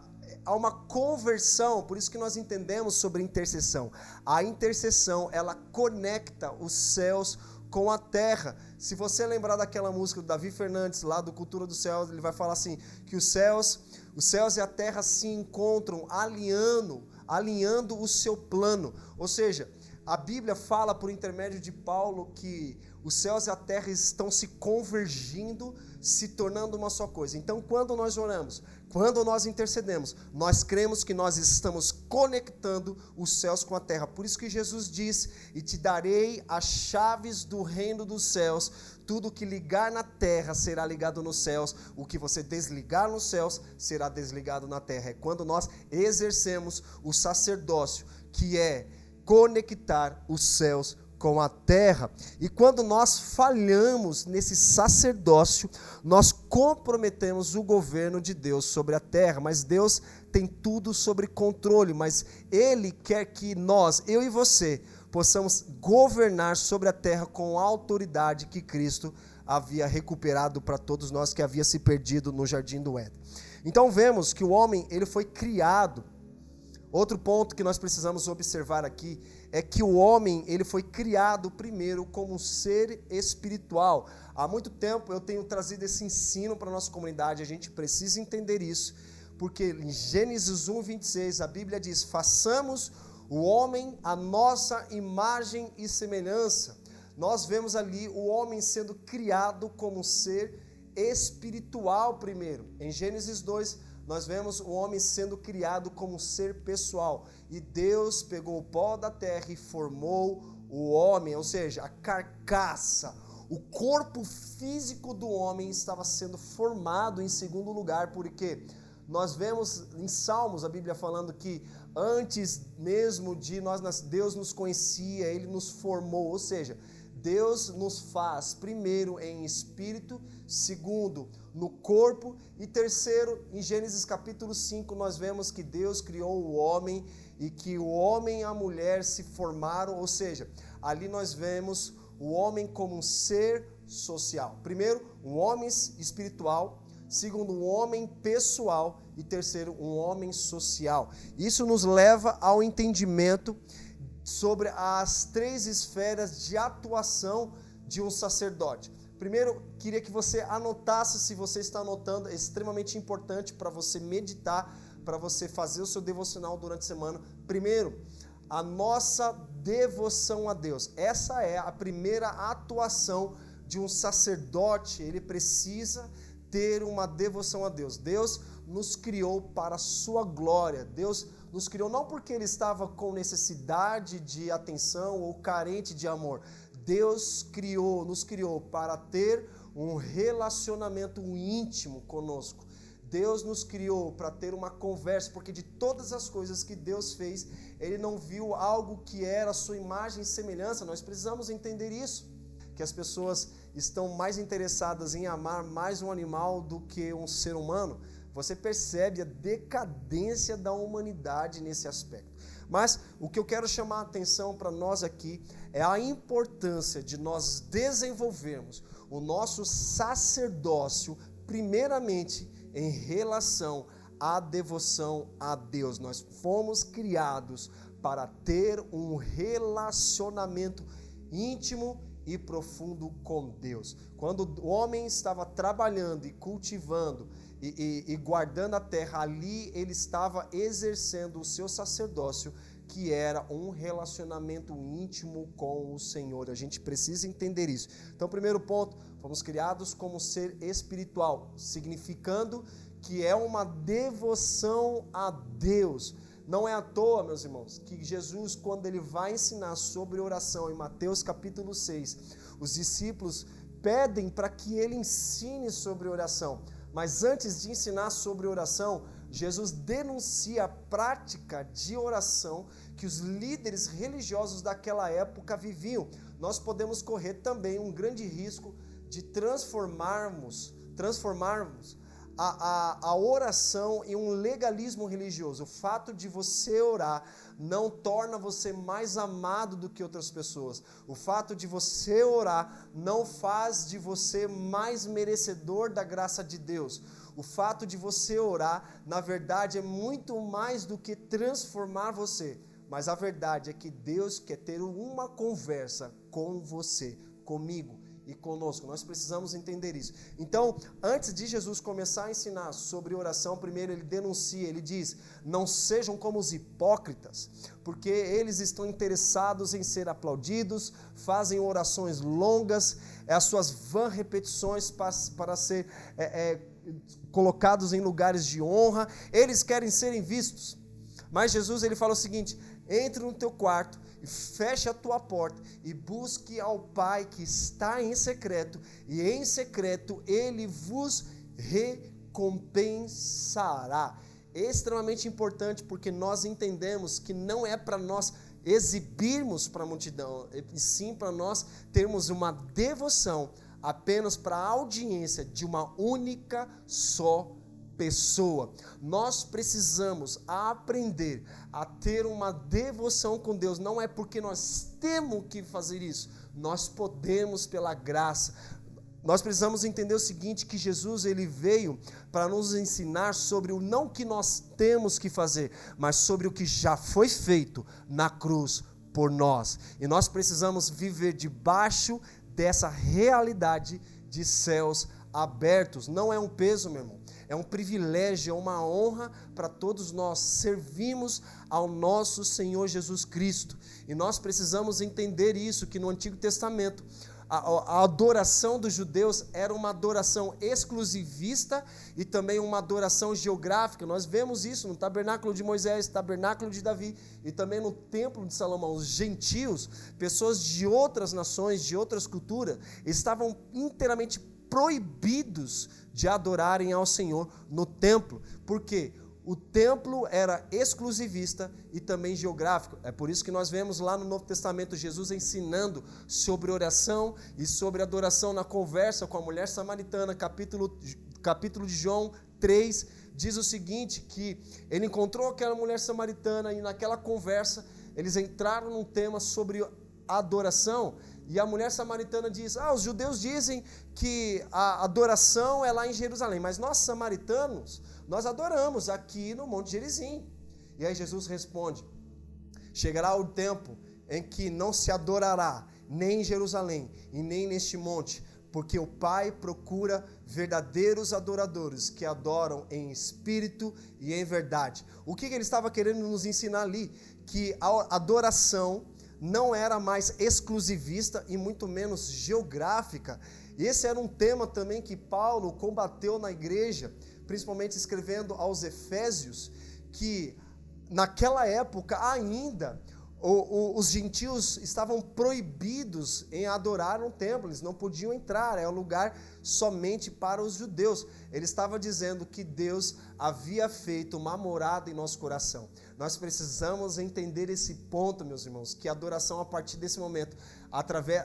uma conversão. Por isso que nós entendemos sobre intercessão. A intercessão, ela conecta os céus com a terra. Se você lembrar daquela música do Davi Fernandes, lá do Cultura dos Céus, ele vai falar assim, que os céus e a terra se encontram alinhando o seu plano. Ou seja, a Bíblia fala por intermédio de Paulo que os céus e a terra estão se convergindo, se tornando uma só coisa. Então, quando nós oramos, quando nós intercedemos, nós cremos que nós estamos conectando os céus com a terra. Por isso que Jesus diz: e te darei as chaves do reino dos céus, tudo que ligar na terra será ligado nos céus, o que você desligar nos céus será desligado na terra. É quando nós exercemos o sacerdócio, que é conectar os céus com a terra. E quando nós falhamos nesse sacerdócio, nós comprometemos o governo de Deus sobre a terra. Mas Deus tem tudo sobre controle, mas Ele quer que nós, eu e você, possamos governar sobre a terra com a autoridade que Cristo havia recuperado para todos nós, que havia se perdido no jardim do Éden. Então vemos que o homem, ele foi criado. Outro ponto que nós precisamos observar aqui é que o homem, ele foi criado primeiro como um ser espiritual. Há muito tempo eu tenho trazido esse ensino para a nossa comunidade, a gente precisa entender isso, porque em Gênesis 1:26 a Bíblia diz: façamos o homem à nossa imagem e semelhança. Nós vemos ali o homem sendo criado como um ser espiritual primeiro. Em Gênesis 2, nós vemos o homem sendo criado como um ser pessoal. E Deus pegou o pó da terra e formou o homem, ou seja, a carcaça, o corpo físico do homem estava sendo formado em segundo lugar, porque nós vemos em Salmos a Bíblia falando que antes mesmo de nós, Deus nos conhecia, Ele nos formou, ou seja, Deus nos faz, primeiro, em espírito, segundo, no corpo, e terceiro, em Gênesis capítulo 5, nós vemos que Deus criou o homem e que o homem e a mulher se formaram, ou seja, ali nós vemos o homem como um ser social. Primeiro, um homem espiritual, segundo, um homem pessoal e terceiro, um homem social. Isso nos leva ao entendimento sobre as três esferas de atuação de um sacerdote. Primeiro, queria que você anotasse, se você está anotando, é extremamente importante para você meditar, para você fazer o seu devocional durante a semana. Primeiro, a nossa devoção a Deus. Essa é a primeira atuação de um sacerdote, ele precisa ter uma devoção a Deus. Deus nos criou para a sua glória. Deus nos criou não porque ele estava com necessidade de atenção ou carente de amor. Deus nos criou para ter um relacionamento íntimo conosco. Deus nos criou para ter uma conversa, porque de todas as coisas que Deus fez, Ele não viu algo que era a sua imagem e semelhança. Nós precisamos entender isso, que as pessoas estão mais interessadas em amar mais um animal do que um ser humano. Você percebe a decadência da humanidade nesse aspecto. Mas o que eu quero chamar a atenção para nós aqui é a importância de nós desenvolvermos o nosso sacerdócio, primeiramente em relação à devoção a Deus. Nós fomos criados para ter um relacionamento íntimo e profundo com Deus. Quando o homem estava trabalhando e cultivando e guardando a terra, ali ele estava exercendo o seu sacerdócio, que era um relacionamento íntimo com o Senhor. A gente precisa entender isso. Então, primeiro ponto, fomos criados como ser espiritual, significando que é uma devoção a Deus. Não é à toa, meus irmãos, que Jesus, quando ele vai ensinar sobre oração em Mateus capítulo 6, os discípulos pedem para que ele ensine sobre oração. Mas antes de ensinar sobre oração, Jesus denuncia a prática de oração que os líderes religiosos daquela época viviam. Nós podemos correr também um grande risco de transformarmos a oração em um legalismo religioso. O fato de você orar não torna você mais amado do que outras pessoas. O fato de você orar não faz de você mais merecedor da graça de Deus. O fato de você orar, na verdade, é muito mais do que transformar você. Mas a verdade é que Deus quer ter uma conversa com você, comigo. e conosco. Nós precisamos entender isso. Então, antes de Jesus começar a ensinar sobre oração, primeiro ele denuncia, ele diz: não sejam como os hipócritas, porque eles estão interessados em ser aplaudidos, fazem orações longas, as suas vãs repetições para ser colocados em lugares de honra, eles querem serem vistos. Mas Jesus, ele fala o seguinte: entre no teu quarto e feche a tua porta e busque ao Pai que está em secreto, e em secreto ele vos recompensará. É extremamente importante, porque nós entendemos que não é para nós exibirmos para a multidão, e sim para nós termos uma devoção apenas para a audiência de uma única só pessoa. Nós precisamos aprender a ter uma devoção com Deus. Não é porque nós temos que fazer isso, nós podemos pela graça. Nós precisamos entender o seguinte, que Jesus, ele veio para nos ensinar sobre o não que nós temos que fazer, mas sobre o que já foi feito na cruz por nós. E nós precisamos viver debaixo dessa realidade de céus abertos. Não é um peso, meu irmão, é um privilégio, é uma honra para todos nós servirmos ao nosso Senhor Jesus Cristo. E nós precisamos entender isso, que no Antigo Testamento a adoração dos judeus era uma adoração exclusivista e também uma adoração geográfica. Nós vemos isso no tabernáculo de Moisés, tabernáculo de Davi e também no templo de Salomão. Os gentios, pessoas de outras nações, de outras culturas, estavam inteiramente proibidos de adorarem ao Senhor no templo. Por quê? O templo era exclusivista e também geográfico. É por isso que nós vemos lá no Novo Testamento Jesus ensinando sobre oração e sobre adoração na conversa com a mulher samaritana. Capítulo de João 3 diz o seguinte, que ele encontrou aquela mulher samaritana e naquela conversa eles entraram num tema sobre adoração. E a mulher samaritana diz: os judeus dizem que a adoração é lá em Jerusalém, mas nós samaritanos, nós adoramos aqui no Monte Gerizim. E aí Jesus responde: chegará o tempo em que não se adorará nem em Jerusalém e nem neste monte, porque o Pai procura verdadeiros adoradores que adoram em espírito e em verdade. O que ele estava querendo nos ensinar ali? Que a adoração não era mais exclusivista e muito menos geográfica. Esse era um tema também que Paulo combateu na igreja, principalmente escrevendo aos Efésios, que naquela época ainda os gentios estavam proibidos em adorar no templo, eles não podiam entrar, é um lugar somente para os judeus. Ele estava dizendo que Deus havia feito uma morada em nosso coração. Nós precisamos entender esse ponto, meus irmãos, que a adoração a partir desse momento,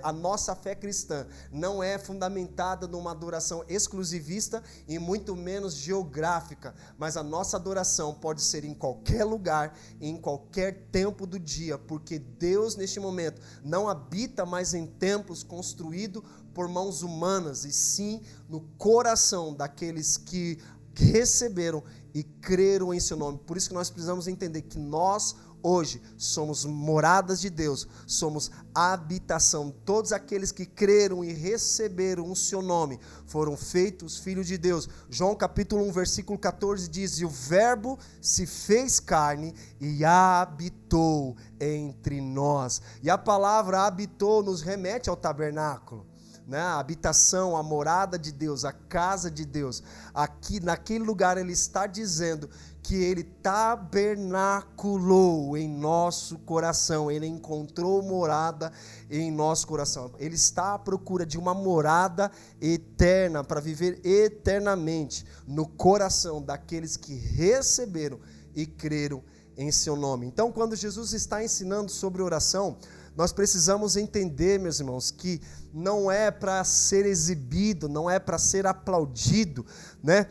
a nossa fé cristã, não é fundamentada numa adoração exclusivista e muito menos geográfica, mas a nossa adoração pode ser em qualquer lugar, em qualquer tempo do dia, porque Deus neste momento não habita mais em templos construídos por mãos humanas, e sim no coração daqueles que receberam e creram em seu nome. Por isso que nós precisamos entender que nós hoje somos moradas de Deus, somos habitação. Todos aqueles que creram e receberam o seu nome foram feitos filhos de Deus. João capítulo 1, versículo 14 diz: e o verbo se fez carne e habitou entre nós. E a palavra habitou nos remete ao tabernáculo, né? A habitação, a morada de Deus, a casa de Deus. Aqui naquele lugar ele está dizendo que ele tabernaculou em nosso coração, ele encontrou morada em nosso coração. Ele está à procura de uma morada eterna, para viver eternamente no coração daqueles que receberam e creram em seu nome. Então, quando Jesus está ensinando sobre oração, nós precisamos entender, meus irmãos, que não é para ser exibido, não é para ser aplaudido, né?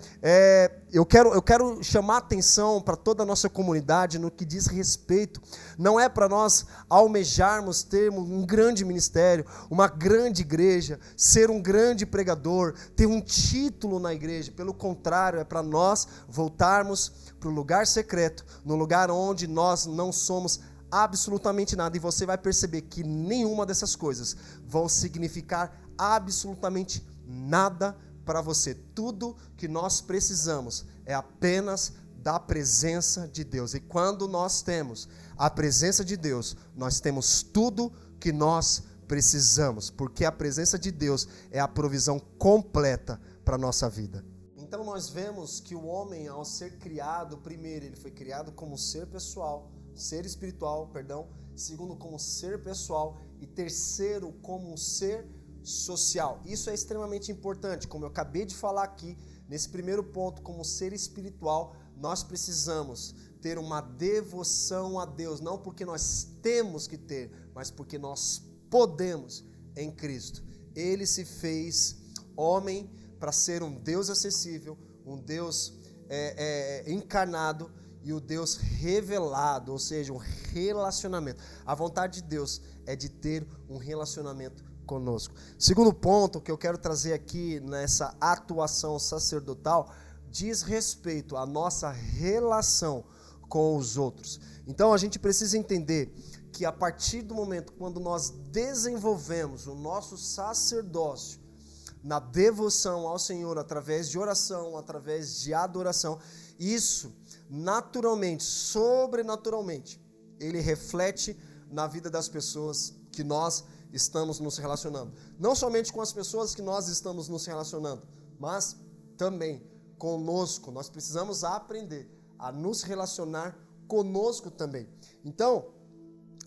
Eu quero chamar a atenção para toda a nossa comunidade no que diz respeito. Não é para nós almejarmos ter um grande ministério, uma grande igreja, ser um grande pregador, ter um título na igreja. Pelo contrário, é para nós voltarmos para o lugar secreto, no lugar onde nós não somos absolutamente nada, e você vai perceber que nenhuma dessas coisas vão significar absolutamente nada para você. Tudo que nós precisamos é apenas da presença de Deus. E quando nós temos a presença de Deus, nós temos tudo que nós precisamos, porque a presença de Deus é a provisão completa para a nossa vida. Então nós vemos que o homem, ao ser criado, primeiro, ele foi criado como ser pessoal, ser espiritual, perdão, segundo, como ser pessoal, e terceiro, como um ser social. Isso é extremamente importante, como eu acabei de falar aqui, nesse primeiro ponto, como ser espiritual, nós precisamos ter uma devoção a Deus, não porque nós temos que ter, mas porque nós podemos em Cristo. Ele se fez homem para ser um Deus acessível, um Deus encarnado e o Deus revelado, ou seja, um relacionamento. A vontade de Deus é de ter um relacionamento conosco. Segundo ponto que eu quero trazer aqui nessa atuação sacerdotal diz respeito à nossa relação com os outros. Então a gente precisa entender que a partir do momento quando nós desenvolvemos o nosso sacerdócio na devoção ao Senhor, através de oração, através de adoração, isso naturalmente, sobrenaturalmente, ele reflete na vida das pessoas que nós estamos nos relacionando. Não somente com as pessoas que nós estamos nos relacionando, mas também conosco. Nós precisamos aprender a nos relacionar conosco também. Então,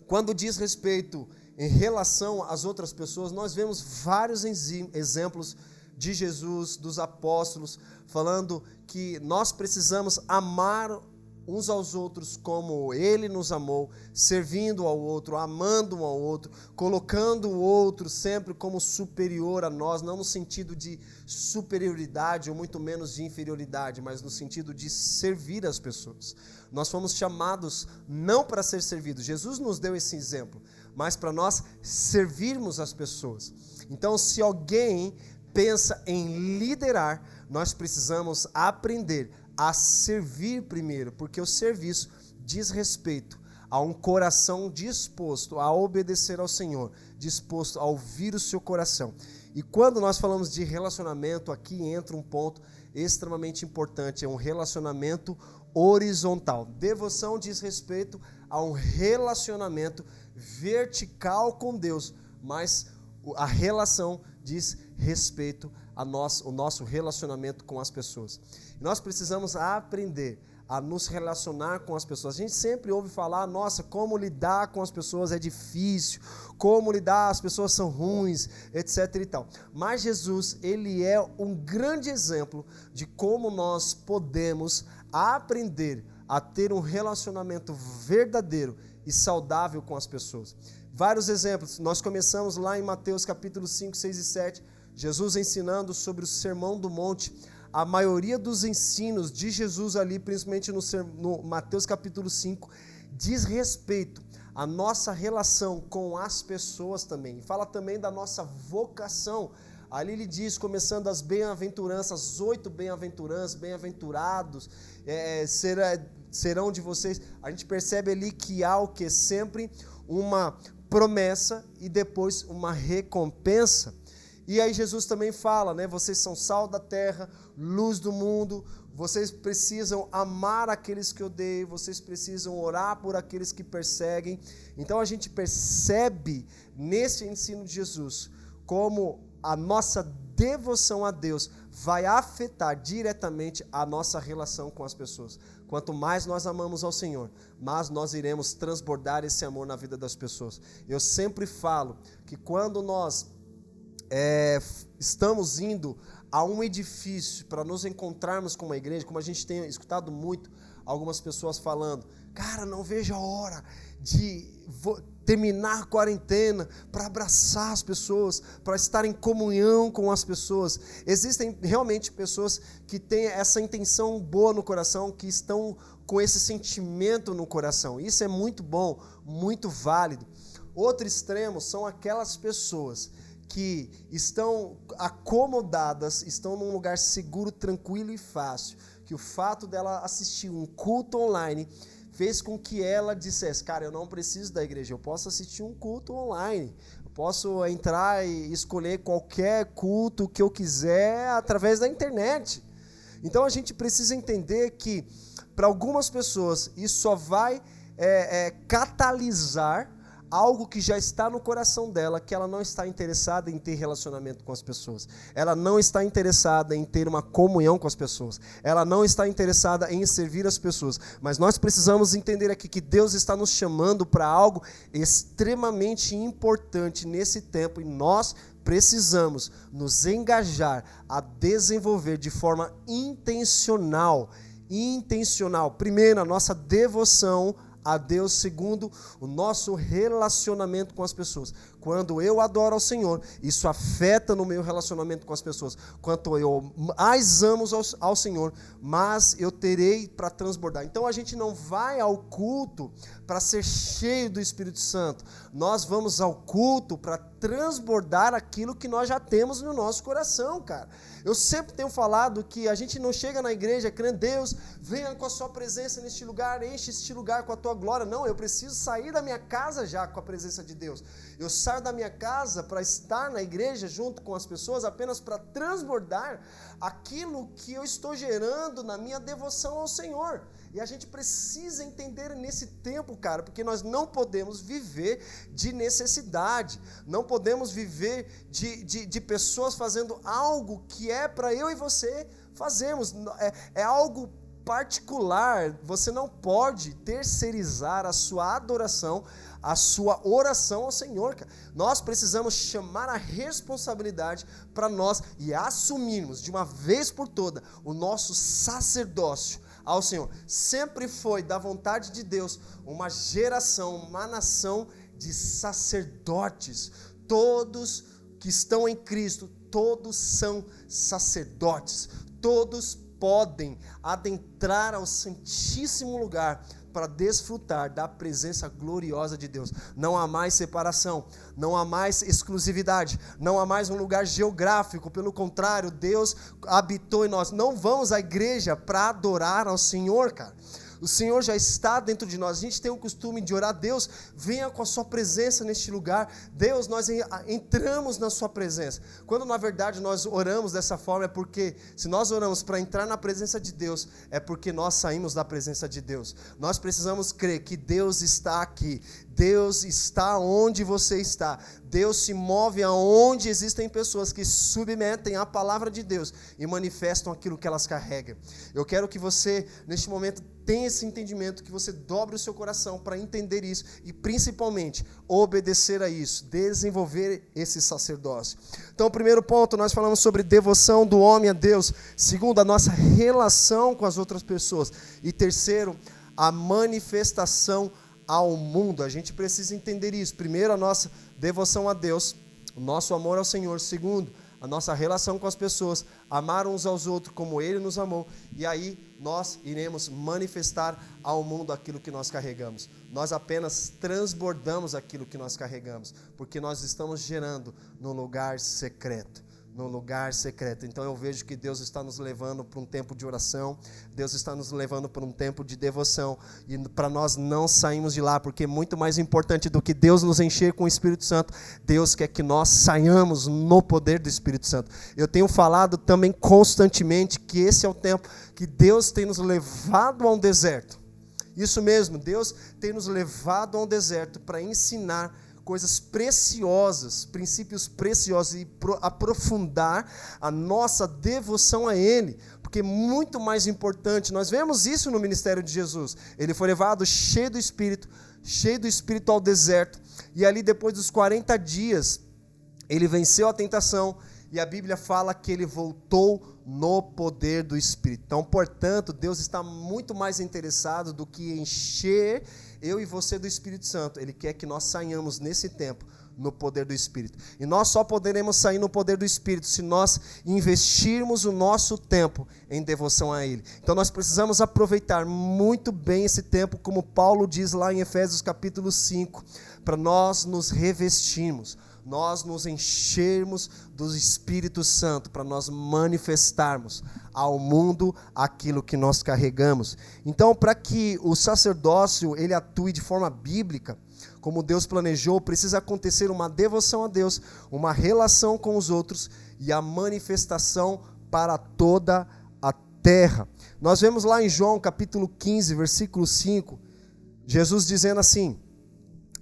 quando diz respeito em relação às outras pessoas, nós vemos vários exemplos de Jesus, dos apóstolos, falando que nós precisamos amar uns aos outros como Ele nos amou, servindo ao outro, amando um ao outro, colocando o outro sempre como superior a nós, não no sentido de superioridade ou muito menos de inferioridade, mas no sentido de servir as pessoas. Nós fomos chamados não para ser servidos, Jesus nos deu esse exemplo, mas para nós servirmos as pessoas. Então, se alguém pensa em liderar, nós precisamos aprender a servir primeiro, porque o serviço diz respeito a um coração disposto a obedecer ao Senhor, disposto a ouvir o seu coração. E quando nós falamos de relacionamento, aqui entra um ponto extremamente importante, é um relacionamento horizontal. Devoção diz respeito a um relacionamento vertical com Deus, mas a relação diz respeito ao nosso relacionamento com as pessoas. E nós precisamos aprender a nos relacionar com as pessoas. A gente sempre ouve falar, nossa, como lidar com as pessoas é difícil, como lidar, as pessoas são ruins, etc e tal. Mas Jesus, ele é um grande exemplo de como nós podemos aprender a ter um relacionamento verdadeiro e saudável com as pessoas. Vários exemplos, nós começamos lá em Mateus capítulo 5, 6 e 7, Jesus ensinando sobre o Sermão do Monte. A maioria dos ensinos de Jesus ali, principalmente no Mateus capítulo 5, diz respeito à nossa relação com as pessoas também. Fala também da nossa vocação. Ali ele diz, começando as bem-aventuranças, 8 bem-aventuranças, bem-aventurados serão de vocês. A gente percebe ali que há o que? Sempre uma promessa e depois uma recompensa. E aí Jesus também fala, né? Vocês são sal da terra, luz do mundo, vocês precisam amar aqueles que odeiam, vocês precisam orar por aqueles que perseguem. Então a gente percebe nesse ensino de Jesus como a nossa devoção a Deus vai afetar diretamente a nossa relação com as pessoas. Quanto mais nós amamos ao Senhor, mais nós iremos transbordar esse amor na vida das pessoas. Eu sempre falo que quando nós estamos indo a um edifício para nos encontrarmos com uma igreja, como a gente tem escutado muito algumas pessoas falando, cara, não vejo a hora de terminar a quarentena para abraçar as pessoas, para estar em comunhão com as pessoas. Existem realmente pessoas que têm essa intenção boa no coração, que estão com esse sentimento no coração. Isso é muito bom, muito válido. Outro extremo são aquelas pessoas que estão acomodadas, estão num lugar seguro, tranquilo e fácil, que o fato dela assistir um culto online fez com que ela dissesse, cara, eu não preciso da igreja, eu posso assistir um culto online, eu posso entrar e escolher qualquer culto que eu quiser através da internet. Então a gente precisa entender que para algumas pessoas isso só vai catalisar algo que já está no coração dela, que ela não está interessada em ter relacionamento com as pessoas. Ela não está interessada em ter uma comunhão com as pessoas. Ela não está interessada em servir as pessoas. Mas nós precisamos entender aqui que Deus está nos chamando para algo extremamente importante nesse tempo, e nós precisamos nos engajar a desenvolver de forma intencional. Primeiro, a nossa devoção a Deus. Segundo, o nosso relacionamento com as pessoas. Quando eu adoro ao Senhor, isso afeta no meu relacionamento com as pessoas. Quanto eu mais amo ao Senhor, mais eu terei para transbordar. Então a gente não vai ao culto para ser cheio do Espírito Santo. Nós vamos ao culto para transbordar aquilo que nós já temos no nosso coração, cara. Eu sempre tenho falado que a gente não chega na igreja crendo, Deus, venha com a sua presença neste lugar, enche este lugar com a tua glória. Não, eu preciso sair da minha casa já com a presença de Deus. Eu saio da minha casa para estar na igreja junto com as pessoas apenas para transbordar aquilo que eu estou gerando na minha devoção ao Senhor. E a gente precisa entender nesse tempo, cara, porque nós não podemos viver de necessidade, não podemos viver de pessoas fazendo algo que é para eu e você fazermos, é algo particular. Você não pode terceirizar a sua adoração, a sua oração ao Senhor, cara. Nós precisamos chamar a responsabilidade para nós e assumirmos de uma vez por toda o nosso sacerdócio ao Senhor. Sempre foi da vontade de Deus uma geração, uma nação de sacerdotes. Todos que estão em Cristo, todos são sacerdotes. Todos podem adentrar ao Santíssimo Lugar para desfrutar da presença gloriosa de Deus. Não há mais separação, não há mais exclusividade, não há mais um lugar geográfico. Pelo contrário, Deus habitou em nós. Não vamos à igreja para adorar ao Senhor, cara. O Senhor já está dentro de nós. A gente tem o costume de orar, Deus, venha com a sua presença neste lugar. Deus, nós entramos na sua presença. Quando na verdade nós oramos dessa forma, é porque se nós oramos para entrar na presença de Deus, é porque nós saímos da presença de Deus. Nós precisamos crer que Deus está aqui. Deus está onde você está. Deus se move aonde existem pessoas que submetem à palavra de Deus e manifestam aquilo que elas carregam. Eu quero que você, neste momento, tenha esse entendimento, que você dobre o seu coração para entender isso e, principalmente, obedecer a isso, desenvolver esse sacerdócio. Então, o primeiro ponto, nós falamos sobre devoção do homem a Deus. Segundo, a nossa relação com as outras pessoas. E terceiro, a manifestação ao mundo. A gente precisa entender isso. Primeiro, a nossa devoção a Deus, o nosso amor ao Senhor. Segundo, a nossa relação com as pessoas, amar uns aos outros como Ele nos amou. E aí nós iremos manifestar ao mundo aquilo que nós carregamos. Nós apenas transbordamos aquilo que nós carregamos, porque nós estamos gerando no lugar secreto. No lugar secreto. Então eu vejo que Deus está nos levando para um tempo de oração, Deus está nos levando para um tempo de devoção, e para nós não sairmos de lá, porque muito mais importante do que Deus nos encher com o Espírito Santo, Deus quer que nós saiamos no poder do Espírito Santo. Eu tenho falado também constantemente que esse é o tempo que Deus tem nos levado a um deserto. Isso mesmo, Deus tem nos levado a um deserto para ensinar coisas preciosas, princípios preciosos, e aprofundar a nossa devoção a Ele, porque muito mais importante, nós vemos isso no ministério de Jesus. Ele foi levado cheio do Espírito ao deserto, e ali depois dos 40 dias, ele venceu a tentação, e a Bíblia fala que ele voltou no poder do Espírito. Então, portanto, Deus está muito mais interessado do que encher eu e você do Espírito Santo. Ele quer que nós saiamos nesse tempo no poder do Espírito. E nós só poderemos sair no poder do Espírito se nós investirmos o nosso tempo em devoção a Ele. Então nós precisamos aproveitar muito bem esse tempo, como Paulo diz lá em Efésios capítulo 5, para nós nos revestirmos. nós nos enchermos do Espírito Santo, para nós manifestarmos ao mundo aquilo que nós carregamos. Então, para que o sacerdócio ele atue de forma bíblica, como Deus planejou, precisa acontecer uma devoção a Deus, uma relação com os outros e a manifestação para toda a terra. Nós vemos lá em João capítulo 15, versículo 5, Jesus dizendo assim: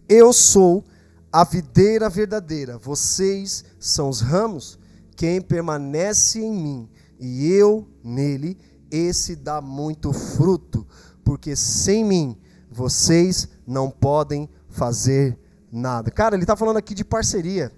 eu sou a videira verdadeira, vocês são os ramos. Quem permanece em mim e eu nele, esse dá muito fruto, porque sem mim vocês não podem fazer nada. Cara, ele está falando aqui de parceria,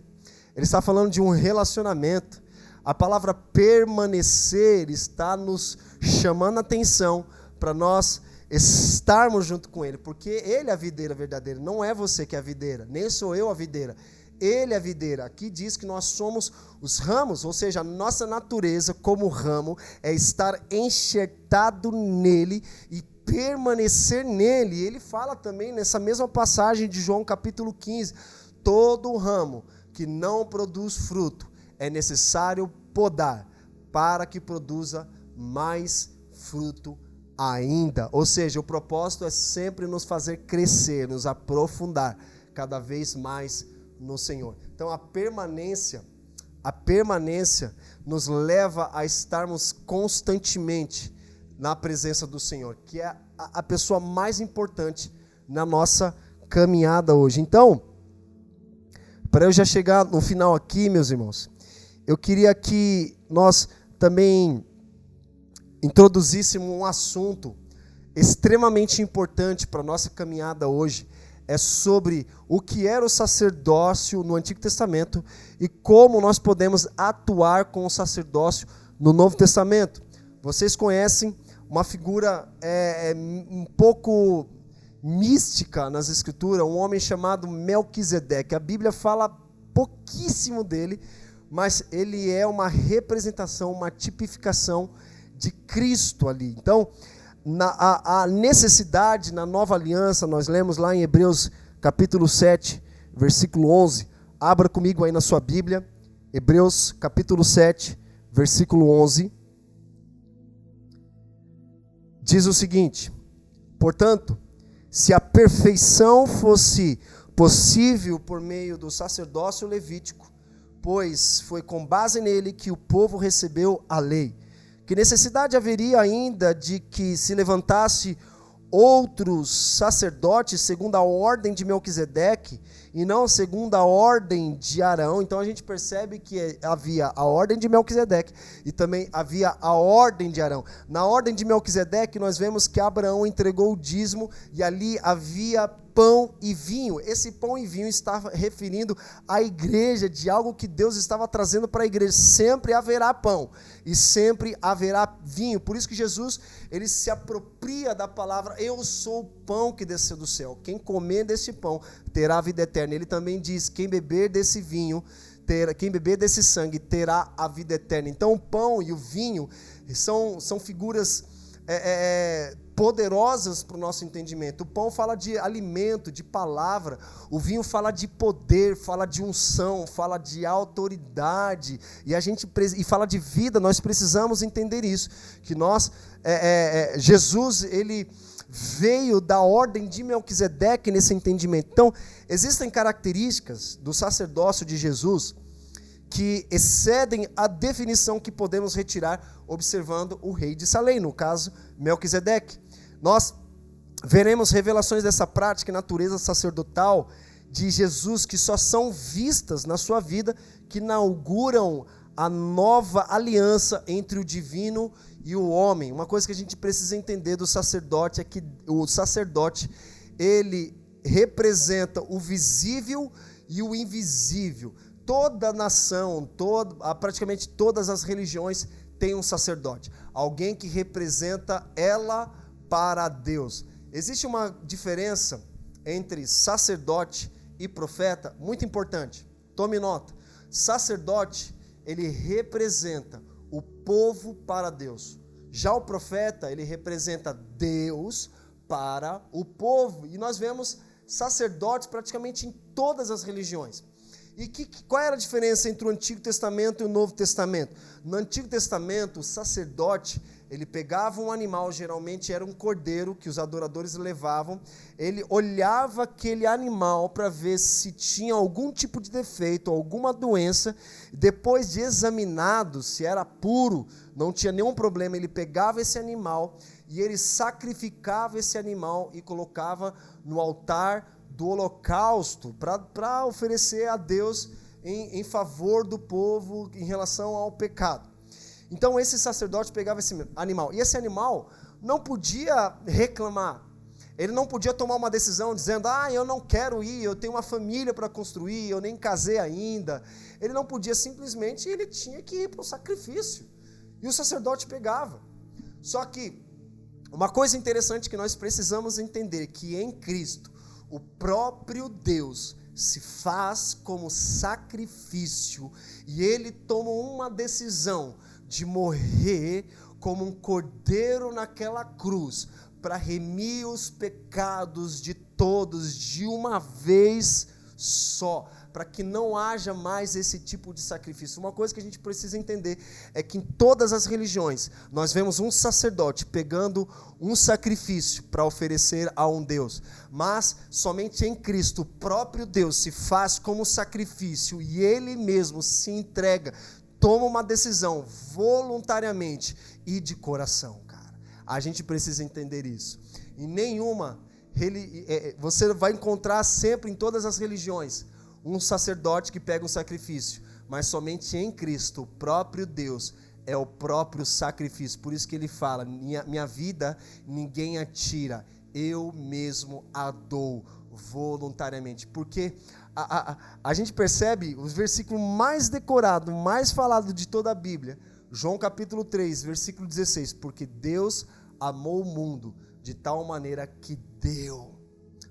ele está falando de um relacionamento. A palavra permanecer está nos chamando a atenção para nós estarmos junto com ele, porque ele é a videira verdadeira, não é você que é a videira, nem sou eu a videira, ele é a videira. Aqui diz que nós somos os ramos, ou seja, a nossa natureza como ramo é estar enxertado nele e permanecer nele. Ele fala também nessa mesma passagem de João capítulo 15, todo ramo que não produz fruto é necessário podar para que produza mais fruto ainda. Ou seja, o propósito é sempre nos fazer crescer, nos aprofundar cada vez mais no Senhor. Então a permanência nos leva a estarmos constantemente na presença do Senhor, que é a pessoa mais importante na nossa caminhada hoje. Então, para eu já chegar no final aqui, meus irmãos, eu queria que nós também introduzíssemos um assunto extremamente importante para a nossa caminhada hoje. É sobre o que era o sacerdócio no Antigo Testamento e como nós podemos atuar com o sacerdócio no Novo Testamento. Vocês conhecem uma figura um pouco mística nas Escrituras, um homem chamado Melquisedeque. A Bíblia fala pouquíssimo dele, mas ele é uma representação, uma tipificação de Cristo ali. Então, a necessidade na nova aliança, nós lemos lá em Hebreus capítulo 7, versículo 11. Abra comigo aí na sua Bíblia, Hebreus capítulo 7, versículo 11. Diz o seguinte: portanto, se a perfeição fosse possível por meio do sacerdócio levítico, pois foi com base nele que o povo recebeu a lei, que necessidade haveria ainda de que se levantasse outros sacerdotes segundo a ordem de Melquisedeque e não segundo a ordem de Arão? Então a gente percebe que havia a ordem de Melquisedeque e também havia a ordem de Arão. Na ordem de Melquisedeque nós vemos que Abraão entregou o dízimo e ali havia pão e vinho. Esse pão e vinho estava referindo à igreja, de algo que Deus estava trazendo para a igreja. Sempre haverá pão e sempre haverá vinho. Por isso que Jesus, ele se apropria da palavra: eu sou o pão que desceu do céu. Quem comer desse pão terá a vida eterna. Ele também diz: quem beber desse vinho, quem beber desse sangue terá a vida eterna. Então o pão e o vinho são figuras poderosas para o nosso entendimento. O pão fala de alimento, de palavra. O vinho fala de poder, fala de unção, fala de autoridade. E fala de vida. Nós precisamos entender isso. Que Jesus, ele veio da ordem de Melquisedeque nesse entendimento. Então, existem características do sacerdócio de Jesus que excedem a definição que podemos retirar observando o rei de Salém, no caso, Melquisedeque. Nós veremos revelações dessa prática e natureza sacerdotal de Jesus que só são vistas na sua vida, que inauguram a nova aliança entre o divino e o homem. Uma coisa que a gente precisa entender do sacerdote é que o sacerdote, ele representa o visível e o invisível. Toda nação, praticamente todas as religiões têm um sacerdote, alguém que representa ela para Deus. Existe uma diferença entre sacerdote e profeta muito importante. Tome nota. Sacerdote, ele representa o povo para Deus. Já o profeta, ele representa Deus para o povo. E nós vemos sacerdotes praticamente em todas as religiões. E qual era a diferença entre o Antigo Testamento e o Novo Testamento? No Antigo Testamento, o sacerdote, ele pegava um animal, geralmente era um cordeiro, que os adoradores levavam, ele olhava aquele animal para ver se tinha algum tipo de defeito, alguma doença, depois de examinado, se era puro, não tinha nenhum problema, ele pegava esse animal e ele sacrificava esse animal e colocava no altar do holocausto, para oferecer a Deus em favor do povo em relação ao pecado. Então esse sacerdote pegava esse animal, e esse animal não podia reclamar, ele não podia tomar uma decisão dizendo, eu não quero ir, eu tenho uma família para construir, eu nem casei ainda. Ele não podia, simplesmente, ele tinha que ir para o sacrifício, e o sacerdote pegava. Só que uma coisa interessante que nós precisamos entender, que em Cristo, o próprio Deus se faz como sacrifício, e ele toma uma decisão de morrer como um cordeiro naquela cruz, para remir os pecados de todos de uma vez só, para que não haja mais esse tipo de sacrifício. Uma coisa que a gente precisa entender é que em todas as religiões nós vemos um sacerdote pegando um sacrifício para oferecer a um Deus, mas somente em Cristo o próprio Deus se faz como sacrifício, e ele mesmo se entrega, toma uma decisão voluntariamente e de coração, cara. A gente precisa entender isso. Em nenhuma você vai encontrar sempre em todas as religiões um sacerdote que pega um sacrifício, mas somente em Cristo o próprio Deus é o próprio sacrifício. Por isso que ele fala, minha vida ninguém a tira, eu mesmo a dou voluntariamente. Porque a gente percebe os versículos mais decorados, mais falados de toda a Bíblia, João capítulo 3, versículo 16, porque Deus amou o mundo de tal maneira que deu.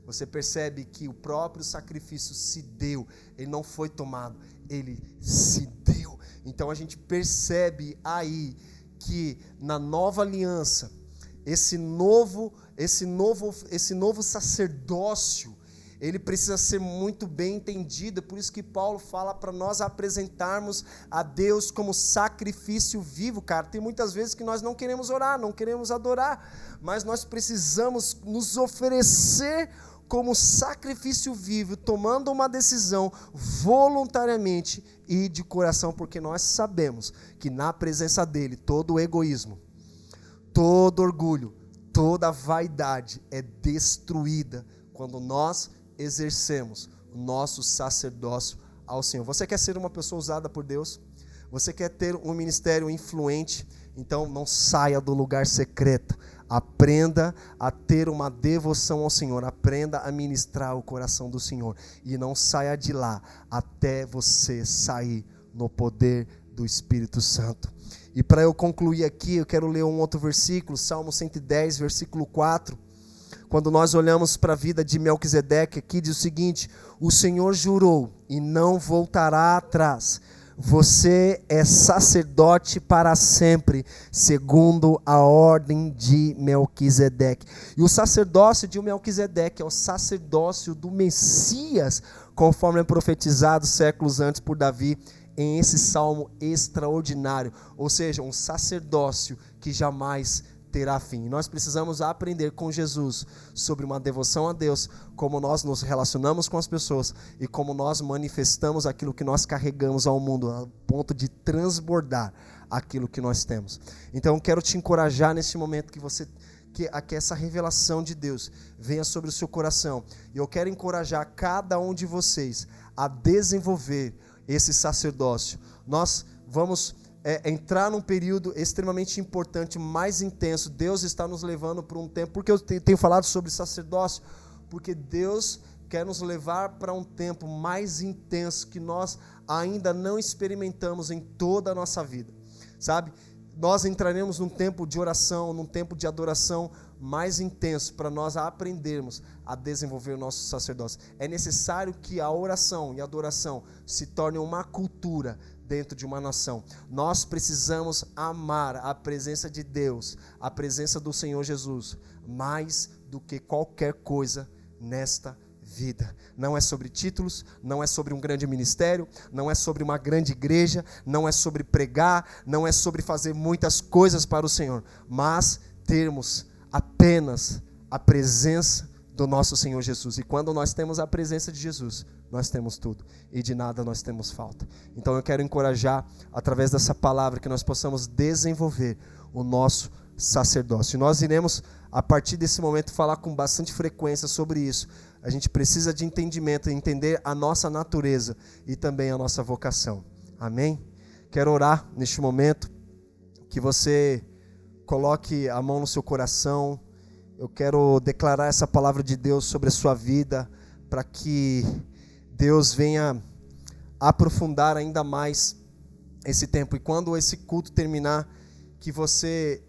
Você percebe que o próprio sacrifício se deu, ele não foi tomado, ele se deu. Então a gente percebe aí que na nova aliança, esse novo sacerdócio, ele precisa ser muito bem entendido. Por isso que Paulo fala para nós apresentarmos a Deus como sacrifício vivo, cara. Tem muitas vezes que nós não queremos orar, não queremos adorar, mas nós precisamos nos oferecer como sacrifício vivo, tomando uma decisão voluntariamente e de coração, porque nós sabemos que na presença dele, todo o egoísmo, todo orgulho, toda vaidade é destruída quando nós exercemos o nosso sacerdócio ao Senhor. Você quer ser uma pessoa usada por Deus? Você quer ter um ministério influente? Então não saia do lugar secreto. Aprenda a ter uma devoção ao Senhor. Aprenda a ministrar o coração do Senhor. E não saia de lá até você sair no poder do Espírito Santo. E para eu concluir aqui, eu quero ler um outro versículo, Salmo 110, versículo 4. Quando nós olhamos para a vida de Melquisedeque, aqui diz o seguinte: o Senhor jurou e não voltará atrás. Você é sacerdote para sempre, segundo a ordem de Melquisedeque. E o sacerdócio de Melquisedeque é o sacerdócio do Messias, conforme é profetizado séculos antes por Davi, em esse salmo extraordinário. Ou seja, um sacerdócio que jamais terá fim. Nós precisamos aprender com Jesus sobre uma devoção a Deus, como nós nos relacionamos com as pessoas e como nós manifestamos aquilo que nós carregamos ao mundo, a ponto de transbordar aquilo que nós temos. Então eu quero te encorajar neste momento que essa revelação de Deus venha sobre o seu coração. E eu quero encorajar cada um de vocês a desenvolver esse sacerdócio. Nós vamos entrar num período extremamente importante, mais intenso. Deus está nos levando para um tempo, porque eu tenho falado sobre sacerdócio, porque Deus quer nos levar para um tempo mais intenso que nós ainda não experimentamos em toda a nossa vida, sabe? Nós entraremos num tempo de oração, num tempo de adoração mais intenso, para nós aprendermos a desenvolver o nosso sacerdócio. É necessário que a oração e a adoração se tornem uma cultura dentro de uma nação. Nós precisamos amar a presença de Deus, a presença do Senhor Jesus, mais do que qualquer coisa nesta vida. Não é sobre títulos, não é sobre um grande ministério, não é sobre uma grande igreja, não é sobre pregar, não é sobre fazer muitas coisas para o Senhor, mas termos apenas a presença do nosso Senhor Jesus. E quando nós temos a presença de Jesus, nós temos tudo, e de nada nós temos falta. Então eu quero encorajar, através dessa palavra, que nós possamos desenvolver o nosso sacerdócio. E nós iremos, a partir desse momento, falar com bastante frequência sobre isso. A gente precisa de entendimento, entender a nossa natureza e também a nossa vocação. Amém? Quero orar neste momento, que você coloque a mão no seu coração. Eu quero declarar essa palavra de Deus sobre a sua vida, para que Deus venha aprofundar ainda mais esse tempo. E quando esse culto terminar, que você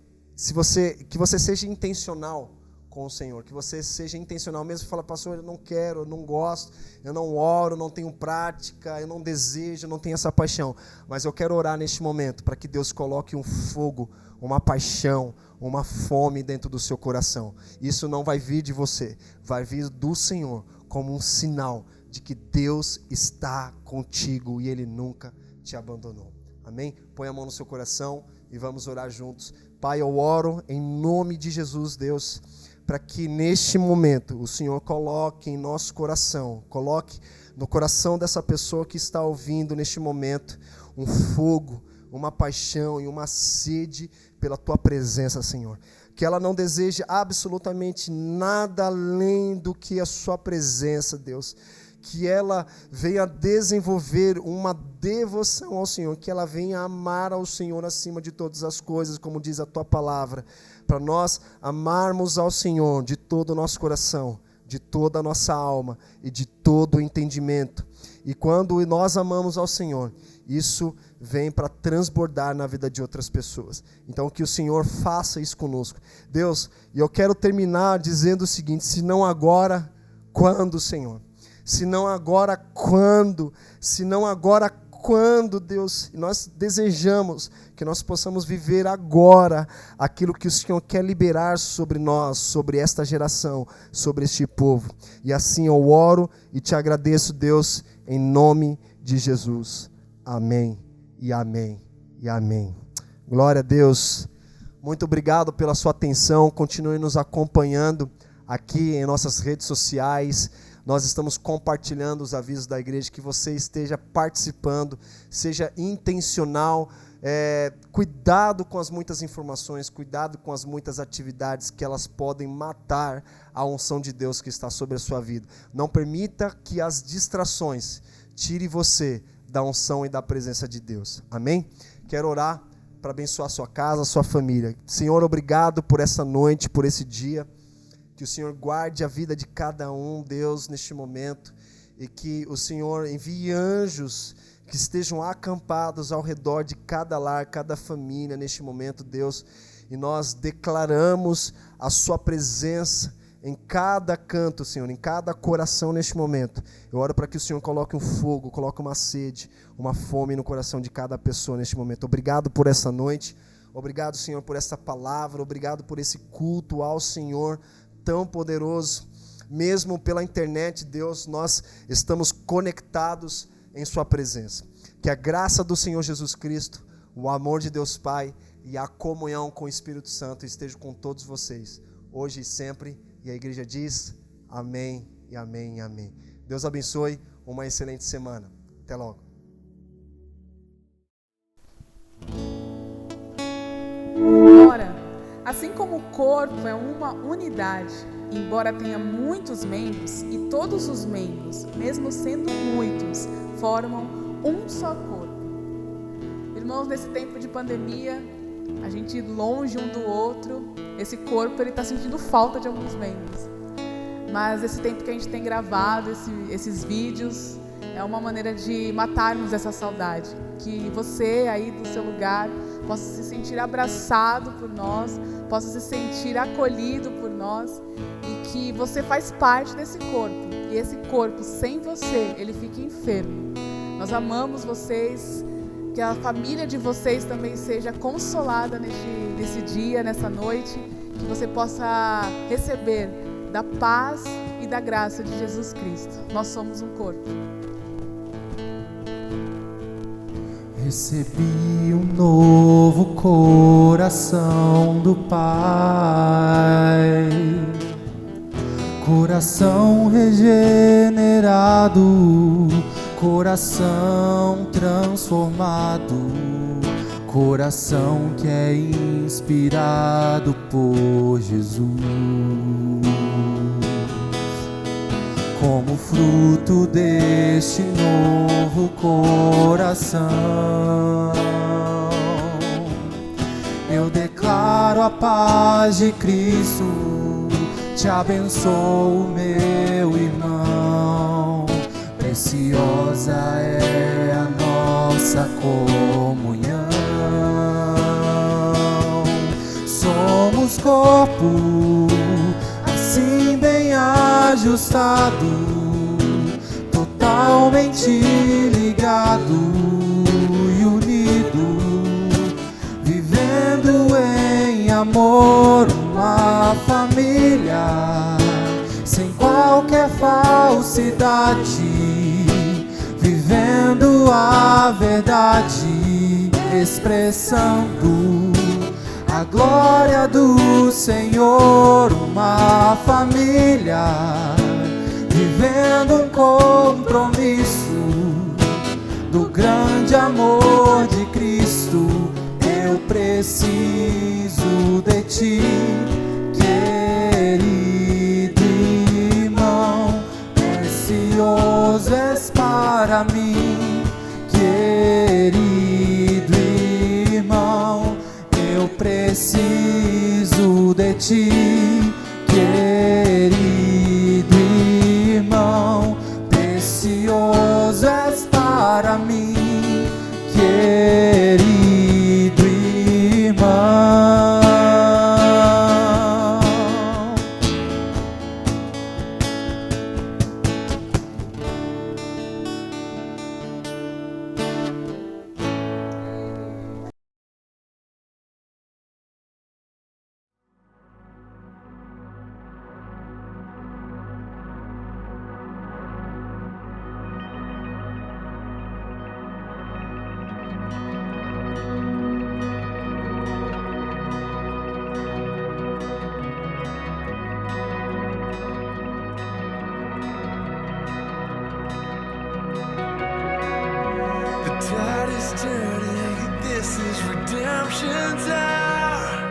seja intencional com o Senhor, que você seja intencional mesmo e fala: pastor, eu não quero, eu não gosto, eu não oro, não tenho prática, eu não desejo, eu não tenho essa paixão, mas eu quero orar neste momento para que Deus coloque um fogo, uma paixão, uma fome dentro do seu coração. Isso não vai vir de você, vai vir do Senhor como um sinal de que Deus está contigo e Ele nunca te abandonou. Amém? Põe a mão no seu coração e vamos orar juntos. Pai, eu oro em nome de Jesus, Deus, para que neste momento o Senhor coloque em nosso coração, coloque no coração dessa pessoa que está ouvindo neste momento um fogo, uma paixão e uma sede pela Tua presença, Senhor. Que ela não deseje absolutamente nada além do que a Sua presença, Deus. Que ela venha desenvolver uma devoção ao Senhor, que ela venha amar ao Senhor acima de todas as coisas, como diz a Tua palavra, para nós amarmos ao Senhor de todo o nosso coração, de toda a nossa alma e de todo o entendimento. E quando nós amamos ao Senhor, isso vem para transbordar na vida de outras pessoas. Então que o Senhor faça isso conosco. Deus, e eu quero terminar dizendo o seguinte: se não agora, quando, Senhor? Se não agora, quando? Se não agora, quando, Deus? Nós desejamos que nós possamos viver agora aquilo que o Senhor quer liberar sobre nós, sobre esta geração, sobre este povo. E assim eu oro e te agradeço, Deus, em nome de Jesus. Amém, e amém, e amém. Glória a Deus. Muito obrigado pela sua atenção. Continue nos acompanhando aqui em nossas redes sociais. Nós estamos compartilhando os avisos da igreja, que você esteja participando, seja intencional, cuidado com as muitas informações, cuidado com as muitas atividades, que elas podem matar a unção de Deus que está sobre a sua vida. Não permita que as distrações tirem você da unção e da presença de Deus. Amém? Quero orar para abençoar a sua casa, a sua família. Senhor, obrigado por essa noite, por esse dia. Que o Senhor guarde a vida de cada um, Deus, neste momento, e que o Senhor envie anjos que estejam acampados ao redor de cada lar, cada família neste momento, Deus, e nós declaramos a sua presença em cada canto, Senhor, em cada coração neste momento. Eu oro para que o Senhor coloque um fogo, coloque uma sede, uma fome no coração de cada pessoa neste momento. Obrigado por essa noite, obrigado, Senhor, por essa palavra, obrigado por esse culto ao Senhor tão poderoso. Mesmo pela internet, Deus, nós estamos conectados em sua presença. Que a graça do Senhor Jesus Cristo, o amor de Deus Pai e a comunhão com o Espírito Santo estejam com todos vocês, hoje e sempre. E a igreja diz amém e amém e amém. Deus abençoe, uma excelente semana. Até logo. Ora, assim como o corpo é uma unidade, embora tenha muitos membros, e todos os membros, mesmo sendo muitos, formam um só corpo. Irmãos, nesse tempo de pandemia, a gente longe um do outro, esse corpo está sentindo falta de alguns membros. Mas esse tempo que a gente tem gravado, esses vídeos, é uma maneira de matarmos essa saudade. Que você aí do seu lugar possa se sentir abraçado por nós, possa se sentir acolhido por nós, e que você faz parte desse corpo. E esse corpo, sem você, ele fica enfermo. Nós amamos vocês, que a família de vocês também seja consolada nesse dia, nessa noite, que você possa receber da paz e da graça de Jesus Cristo. Nós somos um corpo. Recebi um novo coração do Pai, coração regenerado, coração transformado, coração que é inspirado por Jesus. Como fruto deste novo coração, eu declaro a paz de Cristo, te abençoo, meu irmão. Preciosa é a nossa comunhão. Somos corpo, assim bem ajustado, totalmente ligado e unido, vivendo em amor, uma família, sem qualquer falsidade, vivendo a verdade, expressando a glória do Senhor, uma família, vivendo um compromisso do grande amor de Cristo. Eu preciso de ti, querido irmão, precioso és para mim, querido irmão. Eu preciso de ti, querido irmão, precioso és para mim, querido irmão. Tide is turning, this is redemption's hour.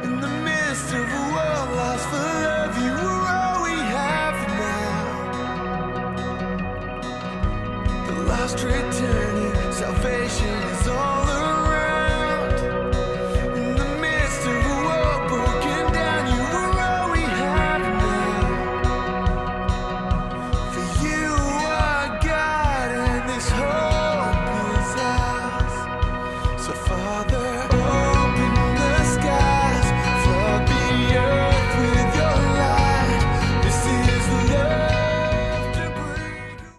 In the midst of a world lost for love, you are all we have now. The lost returning, salvation is all around. In the midst of a world broken down, you are all we have now. For you are God and this hope is ours. So Father,